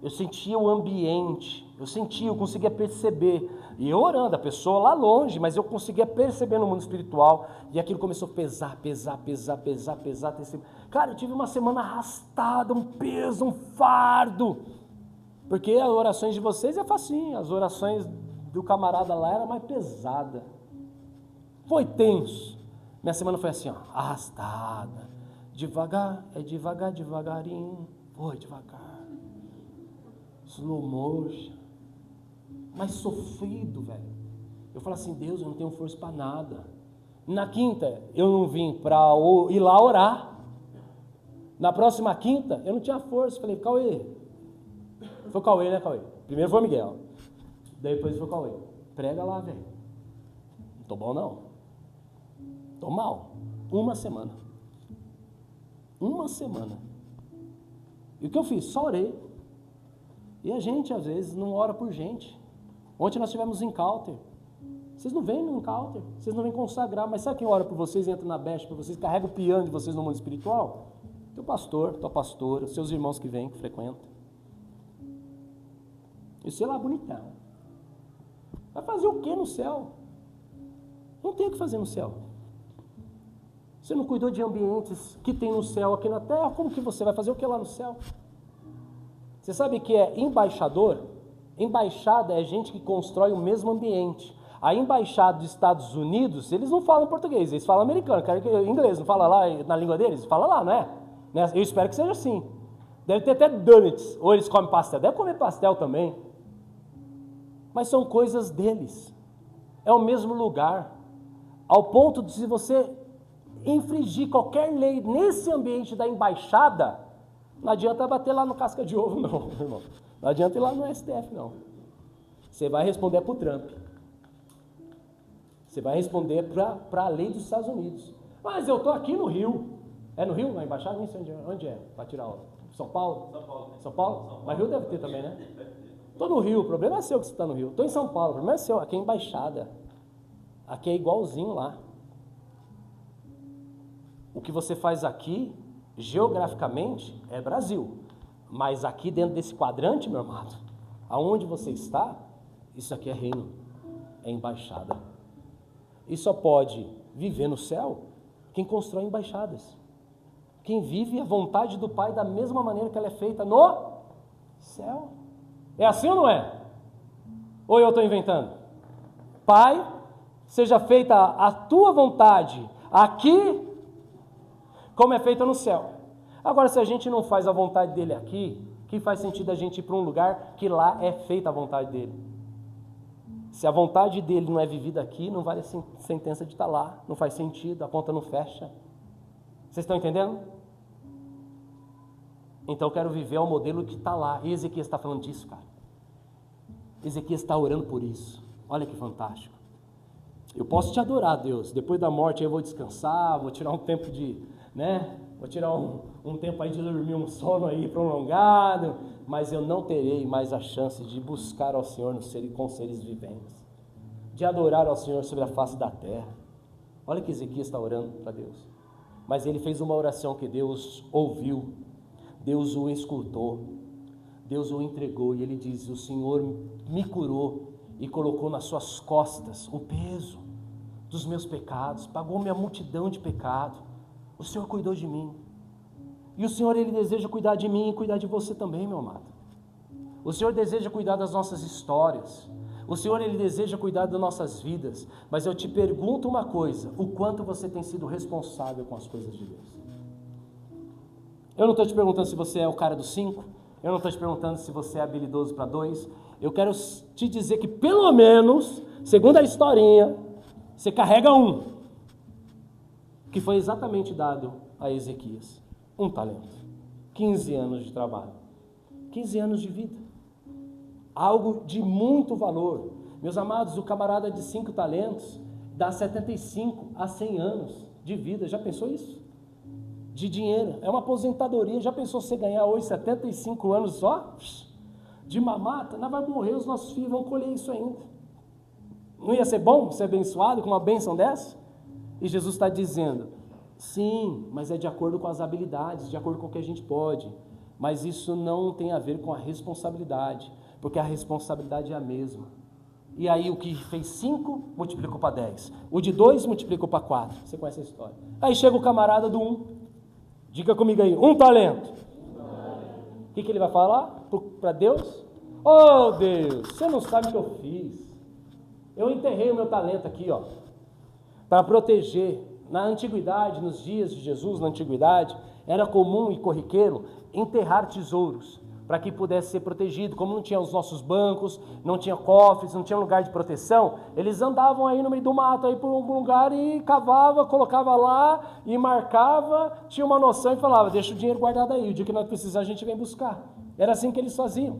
Eu sentia o ambiente. Eu conseguia perceber. E eu orando, a pessoa lá longe, mas eu conseguia perceber no mundo espiritual. E aquilo começou a pesar. Cara, eu tive uma semana arrastada, um peso, um fardo. Porque as orações de vocês é facinho. As orações do camarada lá era mais pesada. Foi tenso. Minha semana foi assim, ó, arrastada. Devagar, devagarinho. Foi devagar. Slow motion. Mas sofrido, velho. Eu falo assim, Deus, eu não tenho força para nada. Na quinta, eu não vim para ir lá orar. Na próxima quinta, eu não tinha força. Falei, Cauê. Foi o Cauê, né, Cauê? Primeiro foi o Miguel. Depois foi o Cauê. Prega lá, velho. Não tô bom, não. Tô mal. Uma semana. E o que eu fiz? Só orei. E a gente, às vezes, não ora por gente. Ontem nós tivemos encounter. Vocês não vêm no encounter. Vocês não vêm consagrar. Mas sabe quem ora por vocês, entra na best para vocês, carrega o piano de vocês no mundo espiritual? Teu pastor, tua pastora, seus irmãos que vêm, que frequentam. E sei lá, bonitão. Vai fazer o que no céu? Não tem o que fazer no céu. Você não cuidou de ambientes que tem no céu, aqui na terra, como que você vai fazer o que lá no céu? Você sabe que é embaixador? Embaixada é gente que constrói o mesmo ambiente. A embaixada dos Estados Unidos, eles não falam português, eles falam americano, inglês, não fala lá na língua deles? Fala lá, não é? Eu espero que seja assim. Deve ter até donuts, ou eles comem pastel, deve comer pastel também. Mas são coisas deles. É o mesmo lugar. Ao ponto de, se você infringir qualquer lei nesse ambiente da embaixada, não adianta bater lá no casca de ovo, não, irmão. Não adianta ir lá no STF, não. Você vai responder para o Trump. Você vai responder para a lei dos Estados Unidos. Mas eu estou aqui no Rio. É no Rio, na embaixada? Não sei onde é, para tirar aula. São Paulo? São Paulo? Mas Rio deve ter também, né? Estou no Rio, o problema é seu que você está no Rio. Estou em São Paulo, o problema é seu. Aqui é embaixada. Aqui é igualzinho lá. O que você faz aqui Geograficamente é Brasil, mas aqui dentro desse quadrante, meu amado, aonde você está, isso aqui é reino, é embaixada. E só pode viver no céu quem constrói embaixadas, quem vive a vontade do Pai da mesma maneira que ela é feita no céu. É assim ou não é? Ou eu estou inventando? Pai, seja feita a tua vontade aqui, como é feita no céu. Agora, se a gente não faz a vontade dele aqui, que faz sentido a gente ir para um lugar que lá é feita a vontade dele? Se a vontade dele não é vivida aqui, não vale a sentença de estar lá, não faz sentido, a conta não fecha. Vocês estão entendendo? Então eu quero viver ao modelo que está lá. E Ezequias está falando disso, cara. Ezequias está orando por isso. Olha que fantástico. Eu posso te adorar, Deus. Depois da morte eu vou descansar, vou tirar um tempo de, vou tirar um tempo aí de dormir um sono aí prolongado, mas eu não terei mais a chance de buscar ao Senhor com seres viventes, de adorar ao Senhor sobre a face da terra. Olha que Ezequias está orando para Deus. Mas ele fez uma oração que Deus ouviu, Deus o escutou, Deus o entregou, e ele diz: o Senhor me curou e colocou nas suas costas o peso dos meus pecados, pagou minha multidão de pecado. O Senhor cuidou de mim. E o Senhor, Ele deseja cuidar de mim e cuidar de você também, meu amado. O Senhor deseja cuidar das nossas histórias. O Senhor, Ele deseja cuidar das nossas vidas. Mas eu te pergunto uma coisa: o quanto você tem sido responsável com as coisas de Deus? Eu não estou te perguntando se você é o cara dos 5. Eu não estou te perguntando se você é habilidoso para 2. Eu quero te dizer que, pelo menos, segundo a historinha, você carrega um, que foi exatamente dado a Ezequias. Um talento. 15 anos de trabalho. 15 anos de vida. Algo de muito valor. Meus amados, o camarada de 5 talentos dá 75 a 100 anos de vida. Já pensou isso? De dinheiro. É uma aposentadoria. Já pensou você ganhar hoje 75 anos só? De mamata? Não vai morrer, os nossos filhos vão colher isso ainda. Não ia ser bom ser abençoado com uma bênção dessa? E Jesus está dizendo: sim, mas é de acordo com as habilidades, de acordo com o que a gente pode. Mas isso não tem a ver com a responsabilidade, porque a responsabilidade é a mesma. E aí o que fez 5, multiplicou para 10. O de 2, multiplicou para 4. Você conhece a história. Aí chega o camarada do 1. Diga comigo aí, 1 talento. O que ele vai falar para Deus? Oh Deus, você não sabe o que eu fiz. Eu enterrei o meu talento aqui, para proteger. Na antiguidade, nos dias de Jesus, na antiguidade, era comum e corriqueiro enterrar tesouros, para que pudesse ser protegido. Como não tinha os nossos bancos, não tinha cofres, não tinha lugar de proteção, eles andavam aí no meio do mato, aí por algum lugar, e cavava, colocava lá, e marcava, tinha uma noção e falava: deixa o dinheiro guardado aí, o dia que nós precisar a gente vem buscar. Era assim que eles faziam.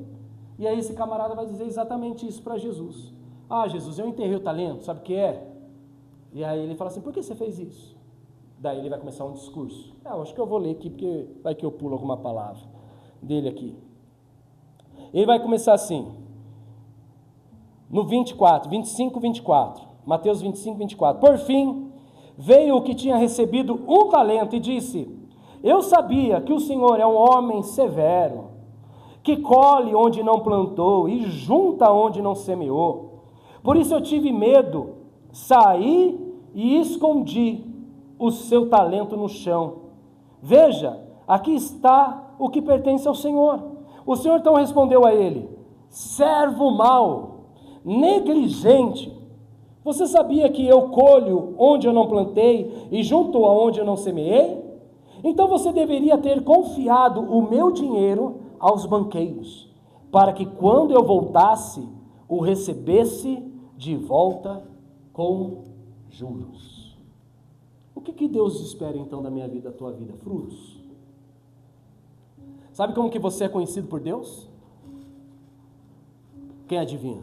E aí esse camarada vai dizer exatamente isso para Jesus. Ah, Jesus, eu enterrei o talento, sabe o que é? E aí ele fala assim: por que você fez isso? Daí ele vai começar um discurso. Eu acho que eu vou ler aqui, porque vai que eu pulo alguma palavra dele aqui. Ele vai começar assim, no 25, 24. Mateus 25, 24. Por fim, veio o que tinha recebido 1 talento e disse: eu sabia que o Senhor é um homem severo, que colhe onde não plantou e junta onde não semeou. Por isso eu tive medo, saí e escondi o seu talento no chão. Veja, aqui está o que pertence ao Senhor. O Senhor então respondeu a ele: servo mau, negligente, você sabia que eu colho onde eu não plantei e junto aonde eu não semeei? Então você deveria ter confiado o meu dinheiro aos banqueiros, para que quando eu voltasse, o recebesse de volta com juros. O que Deus espera então da minha vida, da tua vida? Frutos. Sabe como que você é conhecido por Deus? Quem adivinha?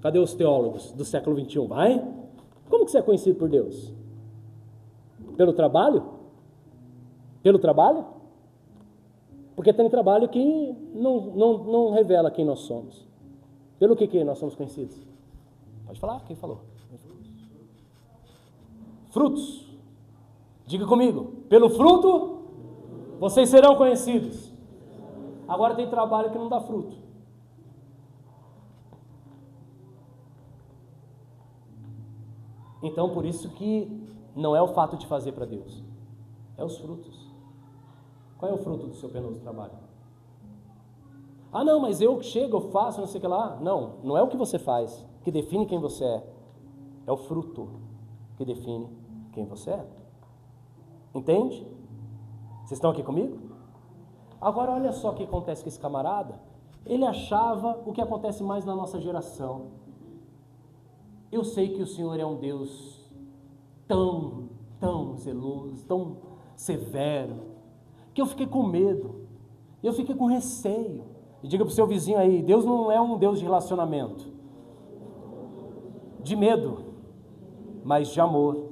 Cadê os teólogos do século 21? Vai? Como que você é conhecido por Deus? Pelo trabalho? Pelo trabalho? Porque tem trabalho que não revela quem nós somos. Pelo que nós somos conhecidos? Pode falar, quem falou? Frutos. Diga comigo, pelo fruto Vocês serão conhecidos. Agora tem trabalho que não dá fruto. Então, por isso que não é o fato de fazer para Deus, é os frutos. Qual é o fruto do seu penoso trabalho? Ah, não, mas eu chego, eu faço, não sei o que lá. Não, não é o que você faz que define quem você é. É o fruto que define quem você é. Entende? Vocês estão aqui comigo? Agora olha só o que acontece com esse camarada. Ele achava o que acontece mais na nossa geração. Eu sei que o Senhor é um Deus tão zeloso, tão severo, que eu fiquei com medo, eu fiquei com receio. E diga para o seu vizinho aí, Deus não é um Deus de relacionamento, de medo, mas de amor,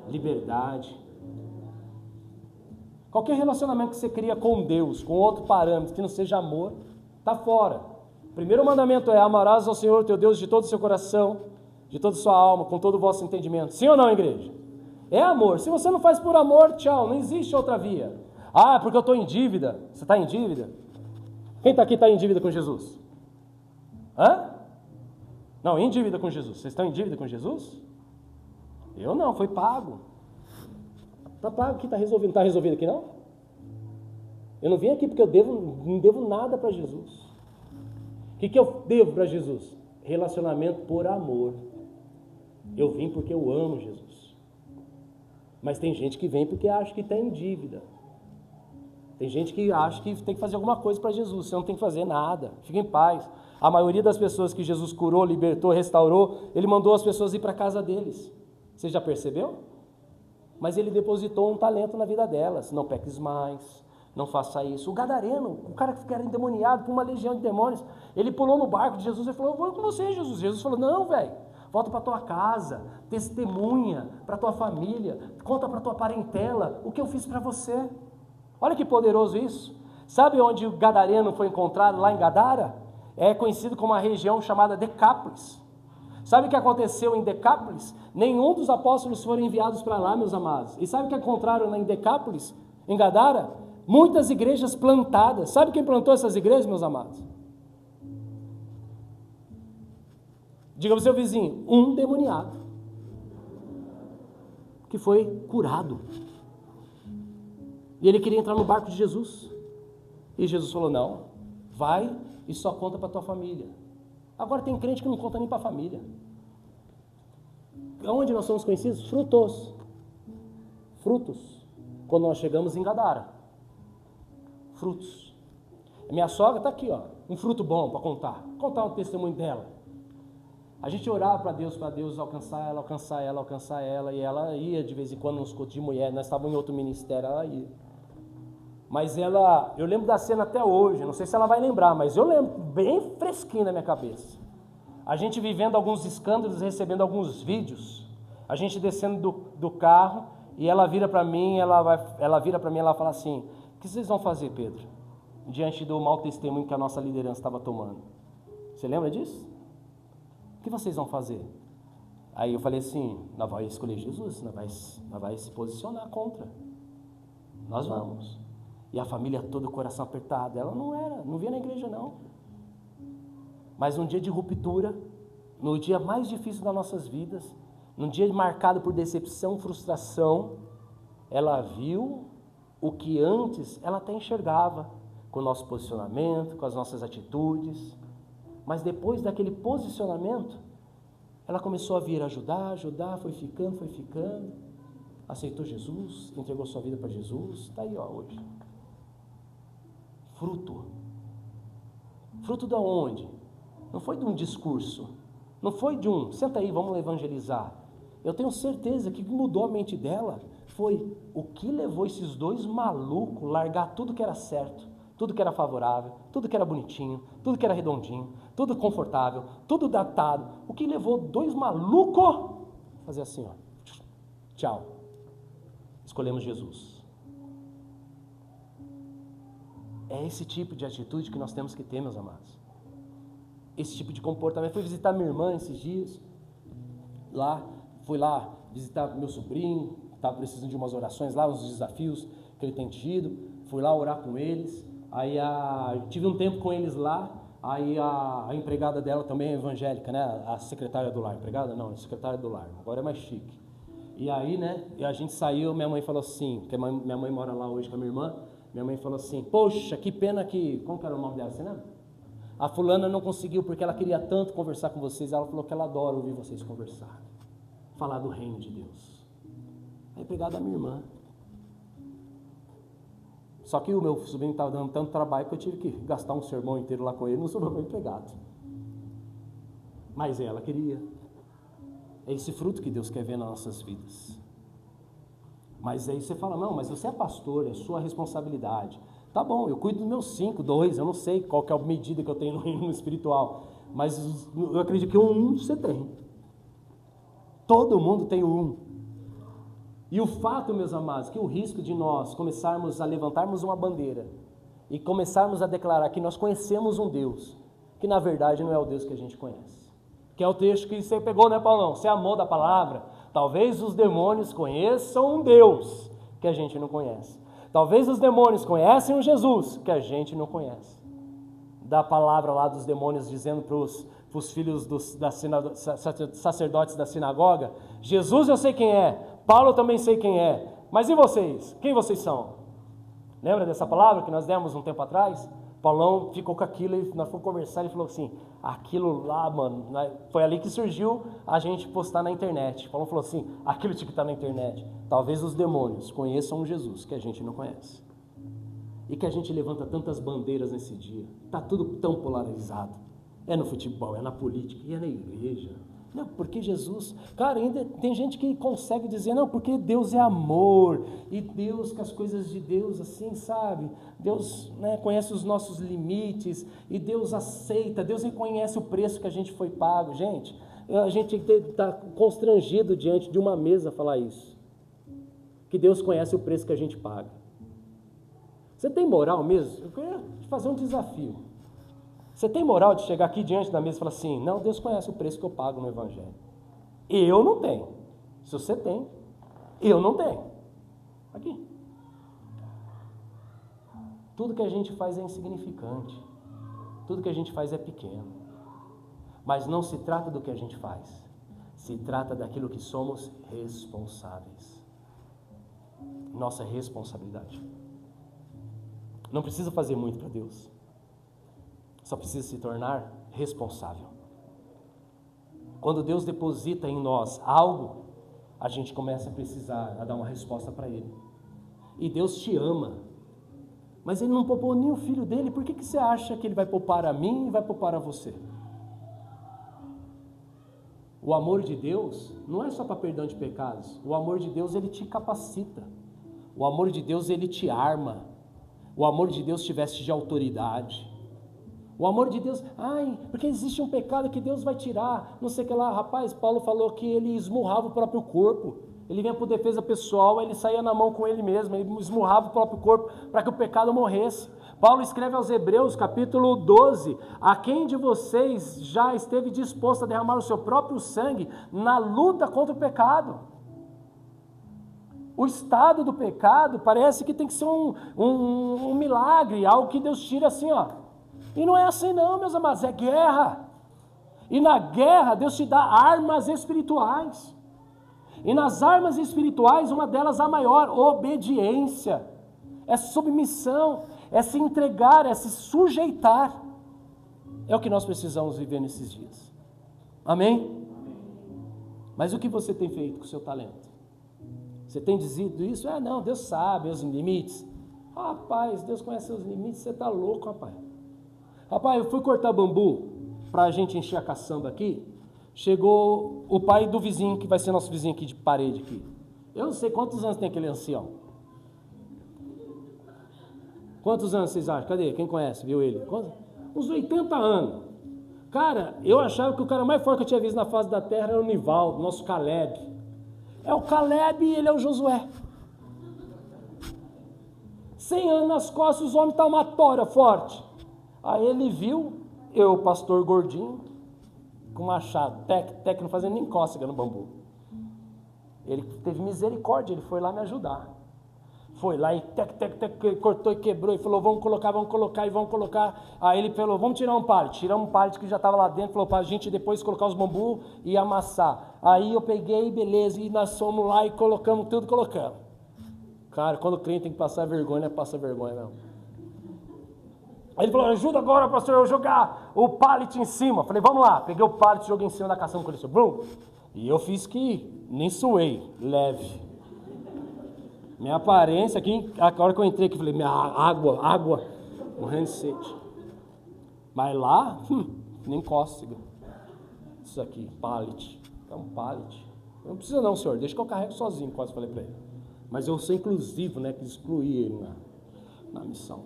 liberdade. Qualquer relacionamento que você cria com Deus, com outro parâmetro que não seja amor, está fora. O primeiro mandamento é: amarás ao Senhor teu Deus de todo o seu coração, de toda a sua alma, com todo o vosso entendimento. Sim ou não, igreja? É amor. Se você não faz por amor, tchau, não existe outra via. Ah, porque eu estou em dívida. Você está em dívida? Quem está aqui está em dívida com Jesus? Hã? Não, em dívida com Jesus. Vocês estão em dívida com Jesus? Eu não, foi pago. Está pago aqui, está resolvido. Não está resolvido aqui não? Eu não vim aqui porque não devo nada para Jesus. O que eu devo para Jesus? Relacionamento por amor. Eu vim porque eu amo Jesus. Mas tem gente que vem porque acha que está em dívida. Tem gente que acha que tem que fazer alguma coisa para Jesus. Você não tem que fazer nada. Fica em paz. A maioria das pessoas que Jesus curou, libertou, restaurou, Ele mandou as pessoas ir para a casa deles. Você já percebeu? Mas Ele depositou um talento na vida delas. Não peques mais, não faça isso. O gadareno, o cara que era endemoniado por uma legião de demônios, ele pulou no barco de Jesus e falou: eu vou com você, Jesus. Jesus falou: não, velho, volta para tua casa, testemunha para tua família, conta para tua parentela o que eu fiz para você. Olha que poderoso isso. Sabe onde o gadareno foi encontrado? Lá em Gadara? É conhecido como uma região chamada Decápolis. Sabe o que aconteceu em Decápolis? Nenhum dos apóstolos foram enviados para lá, meus amados. E sabe o que encontraram em Decápolis, em Gadara? Muitas igrejas plantadas. Sabe quem plantou essas igrejas, meus amados? Diga para o seu vizinho: um demoniado que foi curado. E ele queria entrar no barco de Jesus. E Jesus falou: não, vai e só conta para a tua família. Agora tem crente que não conta nem para a família. Onde nós somos conhecidos? Frutos. Frutos. Quando nós chegamos em Gadara. Frutos. A minha sogra está aqui, ó, um fruto bom para contar. Contar um testemunho dela. A gente orava para Deus alcançar ela, alcançar ela, alcançar ela. E ela ia de vez em quando nos cultos de mulher. Nós estávamos em outro ministério, ela ia. Mas ela, eu lembro da cena até hoje, não sei se ela vai lembrar, mas eu lembro, bem fresquinho na minha cabeça. A gente vivendo alguns escândalos, recebendo alguns vídeos, a gente descendo do carro, e ela vira para mim, ela fala assim: o que vocês vão fazer, Pedro? Diante do mau testemunho que a nossa liderança estava tomando. Você lembra disso? O que vocês vão fazer? Aí eu falei assim: nós vamos escolher Jesus, nós vamos se posicionar contra. Nós vamos. E a família toda, o coração apertado. Ela não via na igreja não. Mas num dia de ruptura, no dia mais difícil das nossas vidas, num dia marcado por decepção, frustração, ela viu o que antes ela até enxergava, com o nosso posicionamento, com as nossas atitudes. Mas depois daquele posicionamento, ela começou a vir ajudar, foi ficando, aceitou Jesus, entregou sua vida para Jesus, está aí ó, hoje. Fruto. Fruto de onde? Não foi de um discurso, não foi de um, senta aí, vamos evangelizar. Eu tenho certeza que mudou a mente dela foi o que levou esses dois malucos a largar tudo que era certo, tudo que era favorável, tudo que era bonitinho, tudo que era redondinho, tudo confortável, tudo datado. O que levou dois malucos a fazer assim, ó, tchau, escolhemos Jesus. É esse tipo de atitude que nós temos que ter, meus amados. Esse tipo de comportamento. Eu fui visitar minha irmã esses dias, fui lá visitar meu sobrinho, estava precisando de umas orações lá, uns desafios que ele tem tido. Fui lá orar com eles, aí tive um tempo com eles lá, aí a empregada dela também é evangélica, né? A secretária do lar, empregada não, a secretária do lar, agora é mais chique. E aí, né, a gente saiu, minha mãe falou assim, porque minha mãe mora lá hoje com a minha irmã, minha mãe falou assim, poxa, que pena que, como que era o nome dela, você lembra? A fulana não conseguiu porque ela queria tanto conversar com vocês, ela falou que ela adora ouvir vocês conversar, falar do reino de Deus. A empregada da minha irmã. Só que o meu sobrinho estava dando tanto trabalho que eu tive que gastar um sermão inteiro lá com ele, não sobrou meu empregado. Mas ela queria. É esse fruto que Deus quer ver nas nossas vidas. Mas aí você fala, não, mas você é pastor, é sua responsabilidade. Tá bom, eu cuido dos meus 5, 2, eu não sei qual que é a medida que eu tenho no reino espiritual. Mas eu acredito que um você tem. Todo mundo tem um. E o fato, meus amados, que o risco de nós começarmos a levantarmos uma bandeira e começarmos a declarar que nós conhecemos um Deus, que na verdade não é o Deus que a gente conhece. Que é o texto que você pegou, né, Paulão? Você amou da palavra? Talvez os demônios conheçam um Deus que a gente não conhece. Talvez os demônios conhecem um Jesus que a gente não conhece. Da palavra lá dos demônios dizendo para os filhos sacerdotes da sinagoga, Jesus eu sei quem é, Paulo eu também sei quem é, mas e vocês? Quem vocês são? Lembra dessa palavra que nós demos um tempo atrás? Paulão ficou com aquilo e nós fomos conversar e falou assim, aquilo lá, mano, foi ali que surgiu a gente postar na internet. Paulão falou assim, aquilo tinha que estar na internet. Talvez os demônios conheçam um Jesus que a gente não conhece. E que a gente levanta tantas bandeiras nesse dia. Está tudo tão polarizado. É no futebol, é na política e é na igreja. Não, porque Jesus... Cara, ainda tem gente que consegue dizer, não, porque Deus é amor. E Deus, com as coisas de Deus, assim, sabe? Deus, né, conhece os nossos limites. E Deus aceita, Deus reconhece o preço que a gente foi pago. Gente, a gente está constrangido diante de uma mesa falar isso. Que Deus conhece o preço que a gente paga. Você tem moral mesmo? Eu queria te fazer um desafio. Você tem moral de chegar aqui diante da mesa e falar assim, não, Deus conhece o preço que eu pago no Evangelho. Eu não tenho. Se você tem, eu não tenho. Aqui. Tudo que a gente faz é insignificante. Tudo que a gente faz é pequeno. Mas não se trata do que a gente faz. Se trata daquilo que somos responsáveis. Nossa responsabilidade. Não precisa fazer muito para Deus. Só precisa se tornar responsável. Quando Deus deposita em nós algo, a gente começa a dar uma resposta para Ele. E Deus te ama. Mas Ele não poupou nem o filho dele, por que você acha que Ele vai poupar a mim e vai poupar a você? O amor de Deus não é só para perdão de pecados. O amor de Deus, Ele te capacita. O amor de Deus, Ele te arma. O amor de Deus te veste de autoridade. O amor de Deus, porque existe um pecado que Deus vai tirar, não sei o que lá. Rapaz, Paulo falou que ele esmurrava o próprio corpo. Ele vinha por defesa pessoal, ele saía na mão com ele mesmo, ele esmurrava o próprio corpo para que o pecado morresse. Paulo escreve aos Hebreus, capítulo 12, a quem de vocês já esteve disposto a derramar o seu próprio sangue na luta contra o pecado? O estado do pecado parece que tem que ser um milagre, algo que Deus tira assim, ó. E não é assim não, meus amados, é guerra. E na guerra Deus te dá armas espirituais. E nas armas espirituais, uma delas a maior, obediência. É submissão, é se entregar, é se sujeitar. É o que nós precisamos viver nesses dias. Amém? Mas o que você tem feito com o seu talento? Você tem dizido isso? Não, Deus sabe os limites. Rapaz, Deus conhece os limites, você está louco, rapaz. Rapaz, eu fui cortar bambu para a gente encher a caçamba aqui. Chegou o pai do vizinho, que vai ser nosso vizinho aqui de parede aqui. Eu não sei quantos anos tem aquele ancião. Quantos anos vocês acham? Cadê? Quem conhece? Viu ele? Uns 80 anos. Cara, eu achava que o cara mais forte que eu tinha visto na face da terra era o Nivaldo, nosso Caleb. É o Caleb e ele é o Josué. 100 anos nas costas, os homens estão uma tora forte. Aí ele viu, eu, pastor gordinho, com machado, não fazendo nem cócega no bambu. Ele teve misericórdia, ele foi lá me ajudar. foi lá e cortou e quebrou e falou, vamos colocar. Aí ele falou, vamos tirar um pallet. Tiramos um pallet que já estava lá dentro, falou para a gente depois colocar os bambus e amassar. Aí eu peguei, beleza, e nós fomos lá e colocamos. Cara, quando o crente tem que passar vergonha, passa vergonha não. Aí ele falou, ajuda agora, pastor, eu jogar o pallet em cima. Falei, vamos lá. Peguei o pallet, joguei em cima da caçamba com ele. Brum! E eu fiz que nem suei, leve. Minha aparência aqui, a hora que eu entrei aqui, falei, minha água, morrendo de sede. Mas lá, nem cócega. Isso aqui, pallet. É um pallet. Não precisa não, senhor, deixa que eu carrego sozinho, quase falei para ele. Mas eu sou inclusivo, né, quis excluir ele na missão.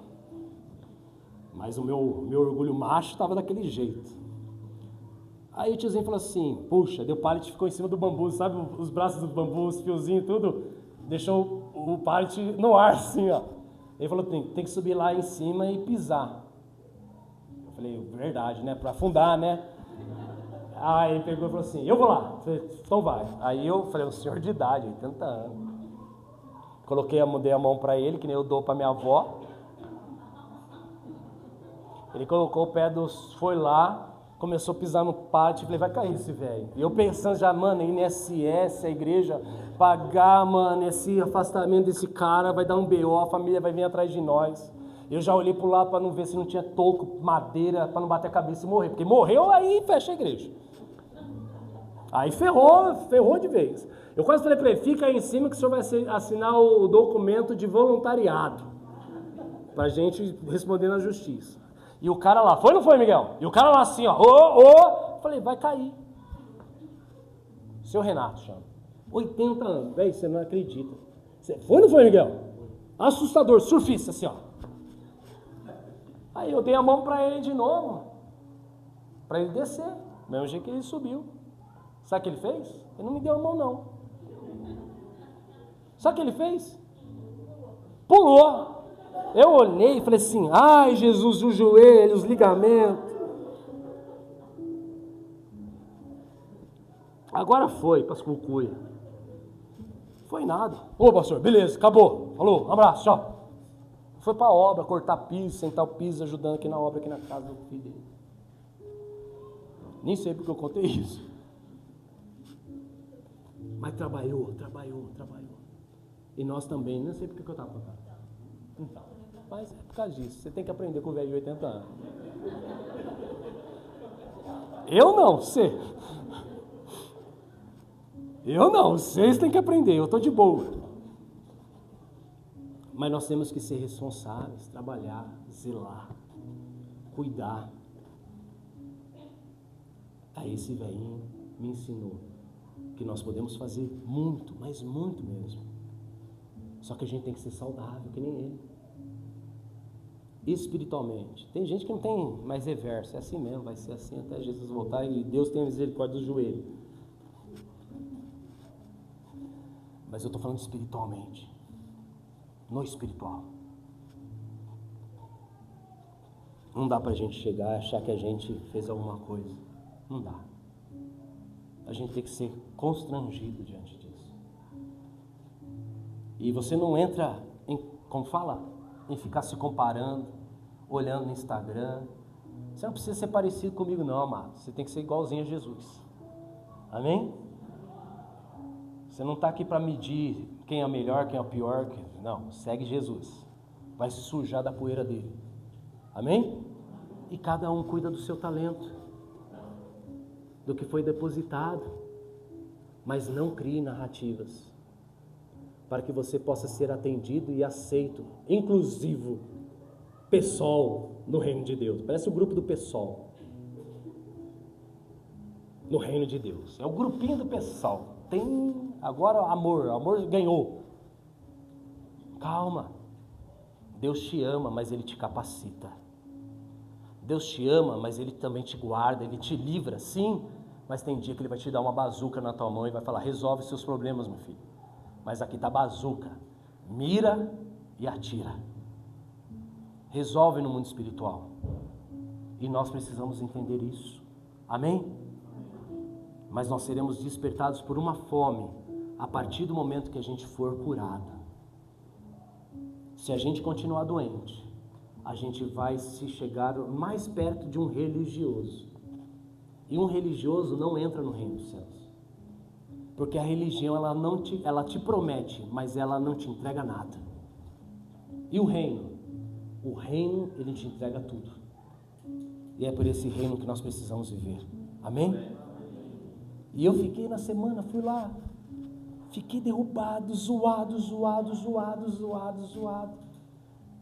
Mas o meu orgulho macho estava daquele jeito. Aí o tiozinho falou assim, puxa, deu pallet, ficou em cima do bambu, sabe os braços do bambu, os fiozinhos, tudo, deixou o pallet no ar assim, ó. Ele falou, tem que subir lá em cima e pisar. Eu falei, verdade, né, para afundar, né. Aí ele pegou e falou assim, eu vou lá. Eu falei, então vai. Aí eu falei, um senhor de idade, 80 anos. Dei a mão para ele, que nem eu dou para minha avó. Ele colocou o pé foi lá, começou a pisar no pátio, falei, vai cair esse velho. E eu pensando já, mano, INSS, a igreja, pagar, mano, esse afastamento desse cara, vai dar um BO, a família vai vir atrás de nós. Eu já olhei pro lado para não ver se não tinha toco, madeira, para não bater a cabeça e morrer. Porque morreu, aí fecha a igreja. Aí ferrou de vez. Eu quase falei para ele, fica aí em cima que o senhor vai assinar o documento de voluntariado. Pra gente responder na justiça. E o cara lá, foi ou não foi, Miguel? E o cara lá assim, ó, falei, vai cair. Seu Renato chama. 80 anos, velho, você não acredita. Foi ou não foi, Miguel? Assustador, surfista, assim, ó. Aí eu dei a mão para ele de novo, para ele descer, mesmo jeito que ele subiu. Sabe o que ele fez? Ele não me deu a mão, não. Sabe o que ele fez? Pulou. Eu olhei e falei assim, ai Jesus, os joelhos, os ligamentos. Agora foi, pastor Cuia. Foi nada. Ô pastor, beleza, acabou. Falou, um abraço, tchau. Foi para a obra, cortar piso, sentar o piso, ajudando aqui na obra, aqui na casa do filho dele. Nem sei porque eu contei isso. Mas trabalhou. E nós também, não sei porque que eu estava contando. Então, mas é por causa disso. Você tem que aprender com o velho de 80 anos. Eu não, você. Eu não, vocês têm que aprender, eu estou de boa. Mas nós temos que ser responsáveis, trabalhar, zelar, cuidar. Aí esse velhinho me ensinou que nós podemos fazer muito, mas muito mesmo. Só que a gente tem que ser saudável, que nem ele. Espiritualmente. Tem gente que não tem mais reverso, é assim mesmo, vai ser assim até Jesus voltar e Deus tem misericórdia do joelho. Mas eu estou falando espiritualmente. No espiritual. Não dá pra gente chegar e achar que a gente fez alguma coisa. Não dá. A gente tem que ser constrangido diante disso. E você não entra em, como fala, em ficar se comparando, olhando no Instagram. Você não precisa ser parecido comigo não, amado. Você tem que ser igualzinho a Jesus. Amém? Você não está aqui para medir quem é melhor, quem é o pior. Não, segue Jesus. Vai se sujar da poeira dele. Amém? E cada um cuida do seu talento, do que foi depositado. Mas não crie narrativas, para que você possa ser atendido e aceito, inclusivo, PSOL no reino de Deus. Parece o grupo do PSOL no reino de Deus. É o grupinho do PSOL. Tem agora amor ganhou. Calma. Deus te ama, mas Ele te capacita. Deus te ama, mas Ele também te guarda, Ele te livra, sim. Mas tem dia que Ele vai te dar uma bazuca na tua mão e vai falar, resolve seus problemas, meu filho. Mas aqui está a bazuca. Mira e atira. Resolve no mundo espiritual. E nós precisamos entender isso. Amém? Mas nós seremos despertados por uma fome a partir do momento que a gente for curado. Se a gente continuar doente, a gente vai se chegar mais perto de um religioso. E um religioso não entra no reino dos céus. Porque a religião, ela te promete, mas ela não te entrega nada. E o reino? O reino, ele te entrega tudo. E é por esse reino que nós precisamos viver. Amém? E eu fiquei na semana, fui lá. Fiquei derrubado, zoado.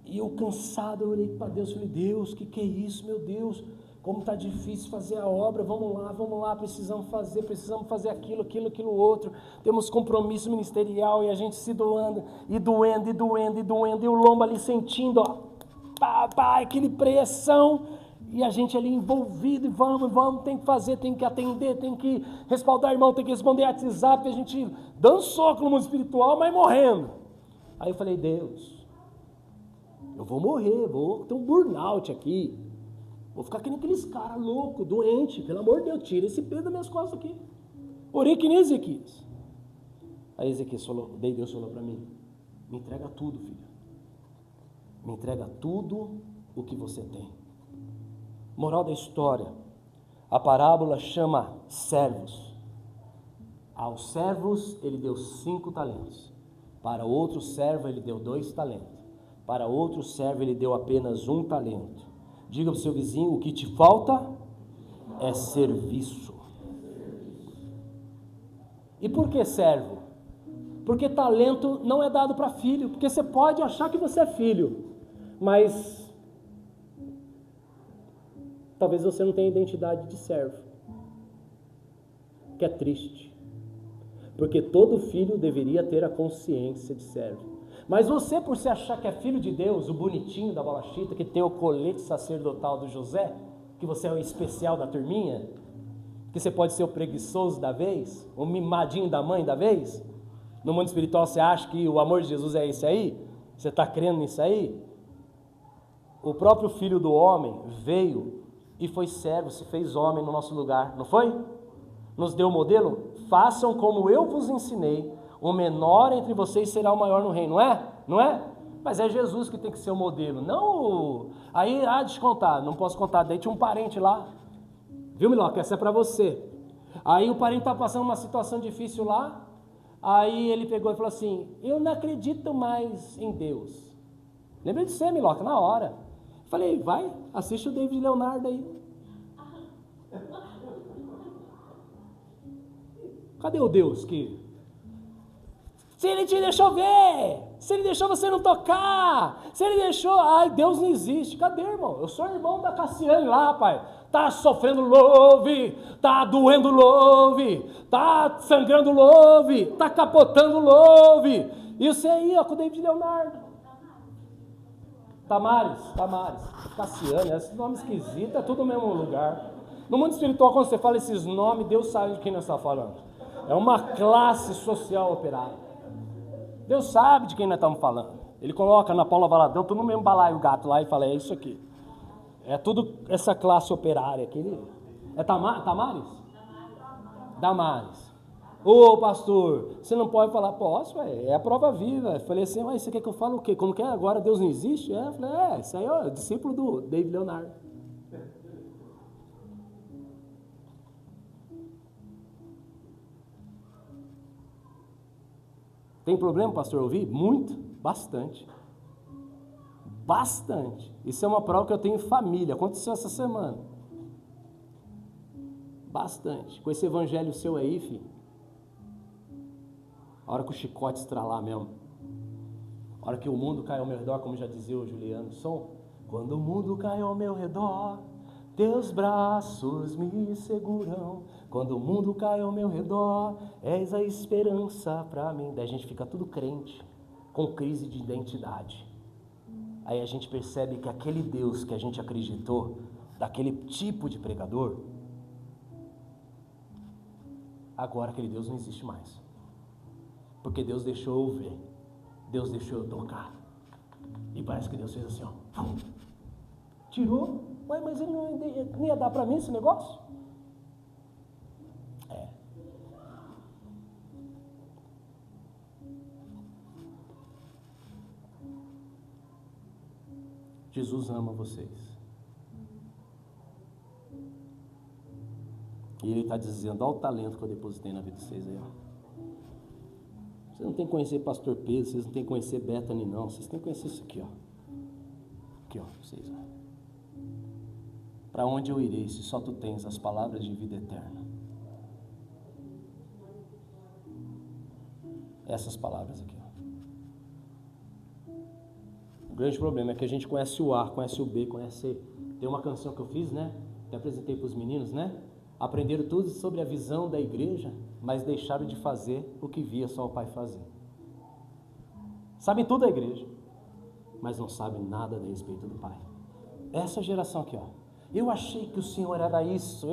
E eu cansado, eu olhei para Deus e falei, Deus, que é isso, meu Deus? Como está difícil fazer a obra, vamos lá, precisamos fazer aquilo, outro. Temos compromisso ministerial e a gente se doando, e doendo, e o lombo ali sentindo, ó, aquele pressão, e a gente ali envolvido, e vamos, tem que fazer, tem que atender, tem que respaldar irmão, tem que responder WhatsApp, a gente dando soco no mundo espiritual, mas morrendo. Aí eu falei, Deus, eu vou morrer, vou ter um burnout aqui. Vou ficar que nem aqueles caras loucos, doentes. Pelo amor de Deus, tira esse peso das minhas costas aqui. Orei que nem Ezequias. Aí Ezequias falou, Deus falou para mim, me entrega tudo, filho. Me entrega tudo o que você tem. Moral da história. A parábola chama servos. Aos servos ele deu 5 talentos. Para outro servo ele deu 2 talentos. Para outro servo ele deu apenas 1 talento. Diga para o seu vizinho, o que te falta é serviço. E por que servo? Porque talento não é dado para filho, porque você pode achar que você é filho, mas talvez você não tenha identidade de servo, que é triste, porque todo filho deveria ter a consciência de servo. Mas você, por se achar que é filho de Deus, o bonitinho da bolachita, que tem o colete sacerdotal do José, que você é o especial da turminha, que você pode ser o preguiçoso da vez, o mimadinho da mãe da vez, no mundo espiritual você acha que o amor de Jesus é esse aí? Você está crendo nisso aí? O próprio Filho do Homem veio e foi servo, se fez homem no nosso lugar, não foi? Nos deu o modelo? Façam como eu vos ensinei. O menor entre vocês será o maior no reino, não é? Não é? Mas é Jesus que tem que ser o modelo, não. Aí, deixa eu contar, não posso contar, daí tinha um parente lá, viu, Miloca, essa é para você. Aí o parente está passando uma situação difícil lá, aí ele pegou e falou assim, eu não acredito mais em Deus. Lembrei de você, Miloca, na hora. Falei, vai, assiste o David Leonardo aí. Cadê o Deus que... Se ele te deixou ver, se ele deixou você não tocar, se ele deixou... Ai, Deus não existe. Cadê, irmão? Eu sou irmão da Cassiane lá, pai. Tá sofrendo louve, tá doendo louve, tá sangrando louve, tá capotando louve. E você aí, ó, com o David Leonardo. Tamares, Cassiane, esse nome esquisito, é tudo no mesmo lugar. No mundo espiritual, quando você fala esses nomes, Deus sabe de quem nós estamos falando. É uma classe social operária. Deus sabe de quem nós estamos falando. Ele coloca na Paula Valadão, tudo no mesmo balaio gato lá e fala, é isso aqui. É tudo essa classe operária aqui. É Tamares? Damares. Ô pastor, você não pode falar, posso, é a prova viva. Eu falei assim, mas você quer que eu fale o quê? Como que é? Agora Deus não existe? Eu falei, isso aí é discípulo do David Leonardo. Tem problema, pastor, ouvir? Muito, bastante. Bastante. Isso é uma prova que eu tenho em família. Aconteceu essa semana. Bastante. Com esse evangelho seu aí, filho. A hora que o chicote estralar mesmo. A hora que o mundo cai ao meu redor, como já dizia o Juliano Som. Quando o mundo cai ao meu redor, teus braços me seguram. Quando o mundo cai ao meu redor, és a esperança para mim. Daí a gente fica tudo crente, com crise de identidade. Aí a gente percebe que aquele Deus que a gente acreditou, daquele tipo de pregador, agora aquele Deus não existe mais. Porque Deus deixou eu ver, Deus deixou eu tocar. E parece que Deus fez assim, ó. Tirou, mas ele não ia dar para mim esse negócio? Jesus ama vocês. E Ele está dizendo, olha o talento que eu depositei na vida de vocês aí, ó. Vocês não têm que conhecer pastor Pedro, vocês não têm que conhecer Bethany, não. Vocês têm que conhecer isso aqui, ó. Aqui, ó, vocês, ó. Para onde eu irei, se só tu tens as palavras de vida eterna? Essas palavras aqui, ó. O grande problema é que a gente conhece o A, conhece o B, conhece... Tem uma canção que eu fiz, né? Que apresentei para os meninos, né? Aprenderam tudo sobre a visão da igreja, mas deixaram de fazer o que via só o pai fazer. Sabem tudo da igreja, mas não sabem nada a respeito do pai. Essa geração aqui, ó. Eu achei que o Senhor era isso,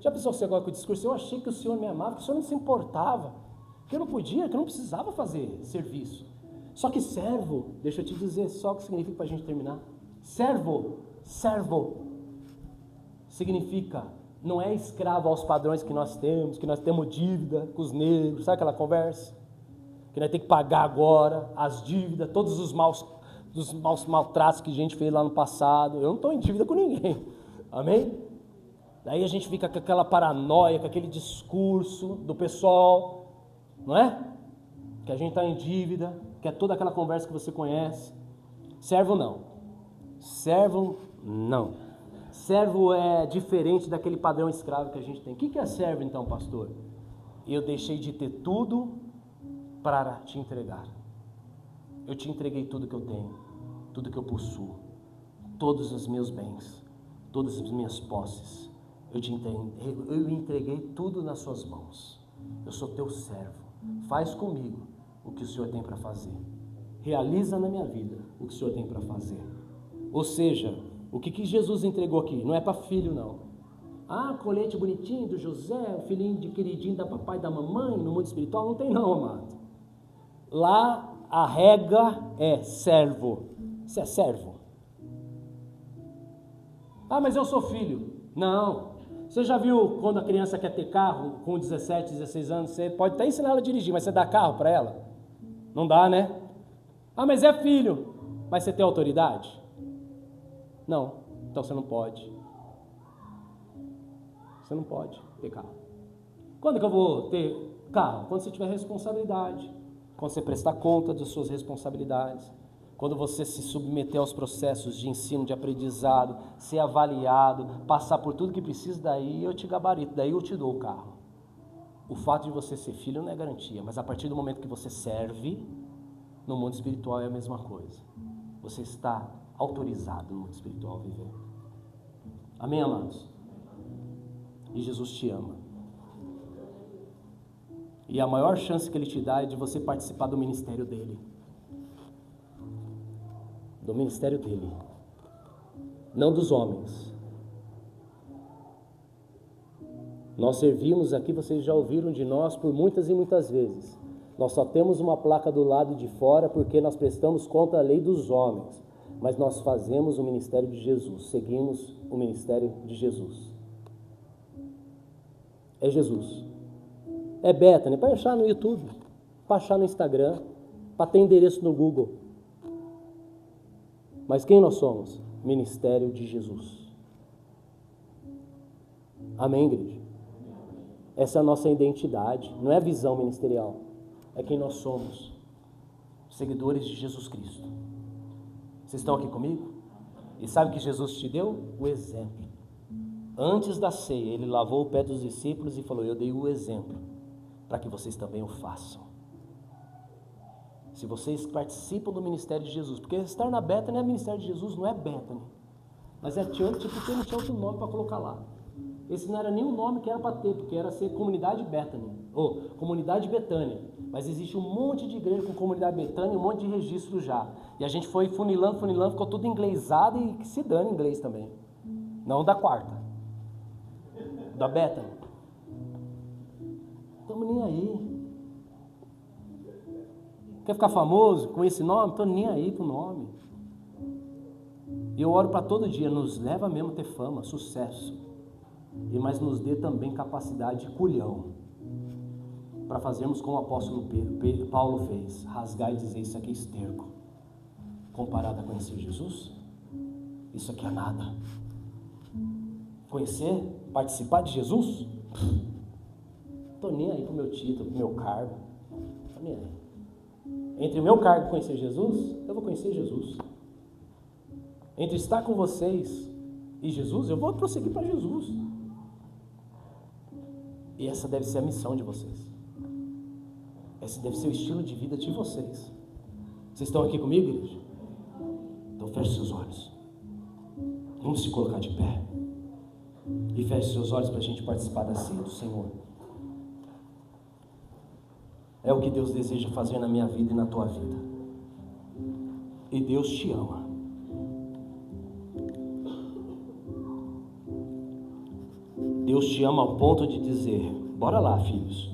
já pensou você agora com o discurso? Eu achei que o Senhor me amava, que o Senhor não se importava, que eu não podia, que eu não precisava fazer serviço. Só que servo, deixa eu te dizer só o que significa para a gente terminar. Servo significa, não é escravo aos padrões que nós temos dívida com os negros, sabe aquela conversa? Que nós temos que pagar agora as dívidas, todos os maus maltratos que a gente fez lá no passado. Eu não estou em dívida com ninguém, amém? Daí a gente fica com aquela paranoia, com aquele discurso do pessoal, não é? Que a gente está em dívida, que é toda aquela conversa que você conhece. Servo não. Servo é diferente daquele padrão escravo que a gente tem. O que é servo então, pastor? Eu deixei de ter tudo para te entregar. Eu te entreguei tudo que eu tenho, tudo que eu possuo, todos os meus bens, todas as minhas posses. Eu entreguei tudo nas suas mãos. Eu sou teu servo. Faz comigo o que o Senhor tem para fazer. Realiza na minha vida o que o Senhor tem para fazer. Ou seja, o que Jesus entregou aqui? Não é para filho, não. Ah, colete bonitinho do José, o filhinho de queridinho da papai e da mamãe no mundo espiritual. Não tem não, amado. Lá a regra é servo. Você é servo? Ah, mas eu sou filho. Não. Você já viu quando a criança quer ter carro com 17, 16 anos? Você pode até ensinar ela a dirigir, mas você dá carro para ela? Não dá, né? Ah, mas é filho. Mas você tem autoridade? Não. Então você não pode. Você não pode ter carro. Quando que eu vou ter carro? Quando você tiver responsabilidade. Quando você prestar conta das suas responsabilidades. Quando você se submeter aos processos de ensino, de aprendizado, ser avaliado, passar por tudo que precisa, daí eu te gabarito, daí eu te dou o carro. O fato de você ser filho não é garantia, mas a partir do momento que você serve, no mundo espiritual é a mesma coisa. Você está autorizado no mundo espiritual a viver. Amém, amados? E Jesus te ama. E a maior chance que Ele te dá é de você participar do ministério dEle. Do ministério dEle. Não dos homens. Nós servimos aqui, vocês já ouviram de nós por muitas e muitas vezes. Nós só temos uma placa do lado de fora porque nós prestamos conta à lei dos homens. Mas nós fazemos o ministério de Jesus. Seguimos o ministério de Jesus. É Jesus. É Bethany, para achar no YouTube, para achar no Instagram, para ter endereço no Google. Mas quem nós somos? Ministério de Jesus. Amém, igreja? Essa é a nossa identidade, não é a visão ministerial, é quem nós somos, seguidores de Jesus Cristo. Vocês estão aqui comigo? E sabe o que Jesus te deu? O exemplo. Antes da ceia, Ele lavou o pé dos discípulos e falou, eu dei o exemplo, para que vocês também o façam. Se vocês participam do ministério de Jesus, porque estar na Bethany é ministério de Jesus, não é Bethany, mas é church porque não tinha outro nome para colocar lá. Esse não era nem o nome que era para ter, porque era ser comunidade Bethany, ou comunidade Betânia, mas existe um monte de igreja com comunidade Betânia, um monte de registro já, e a gente foi funilando, ficou tudo inglesado e que se dane inglês também, não da quarta, da Bethany. Estamos nem aí. Quer ficar famoso com esse nome? Estou nem aí com o nome. E eu oro para todo dia, nos leva mesmo a ter fama, sucesso. Mas nos dê também capacidade de culhão. Para fazermos como o apóstolo Paulo fez. Rasgar e dizer, isso aqui é esterco. Comparado a conhecer Jesus? Isso aqui é nada. Conhecer, participar de Jesus? Estou nem aí para o meu título, para o meu cargo. Estou nem aí. Entre o meu cargo e conhecer Jesus, eu vou conhecer Jesus. Entre estar com vocês e Jesus, eu vou prosseguir para Jesus. E essa deve ser a missão de vocês. Esse deve ser o estilo de vida de vocês. Vocês estão aqui comigo, igreja? Então feche seus olhos. Vamos se colocar de pé. E feche seus olhos para a gente participar da ceia do Senhor. É o que Deus deseja fazer na minha vida e na tua vida. E Deus te ama. Deus te ama ao ponto de dizer: bora lá, filhos.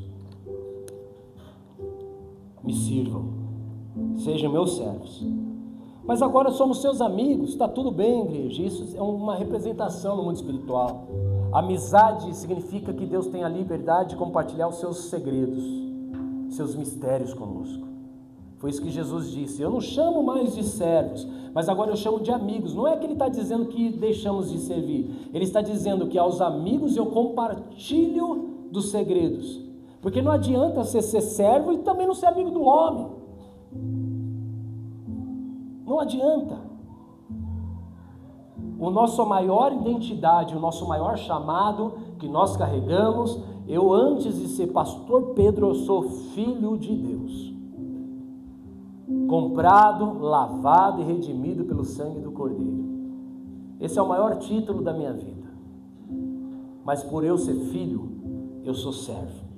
Me sirvam. Sejam meus servos. Mas agora somos seus amigos. Está tudo bem, igreja. Isso é uma representação no mundo espiritual. Amizade significa que Deus tem a liberdade de compartilhar os seus segredos, seus mistérios conosco. Foi isso que Jesus disse: eu não chamo mais de servos, mas agora eu chamo de amigos. Não é que ele está dizendo que deixamos de servir. Ele está dizendo que aos amigos eu compartilho dos segredos. Porque não adianta você ser servo e também não ser amigo do homem. Não adianta. O nosso maior identidade, o nosso maior chamado que nós carregamos, eu antes de ser pastor Pedro, eu sou filho de Deus. Comprado, lavado e redimido pelo sangue do Cordeiro. Esse é o maior título da minha vida. Mas por eu ser filho, eu sou servo.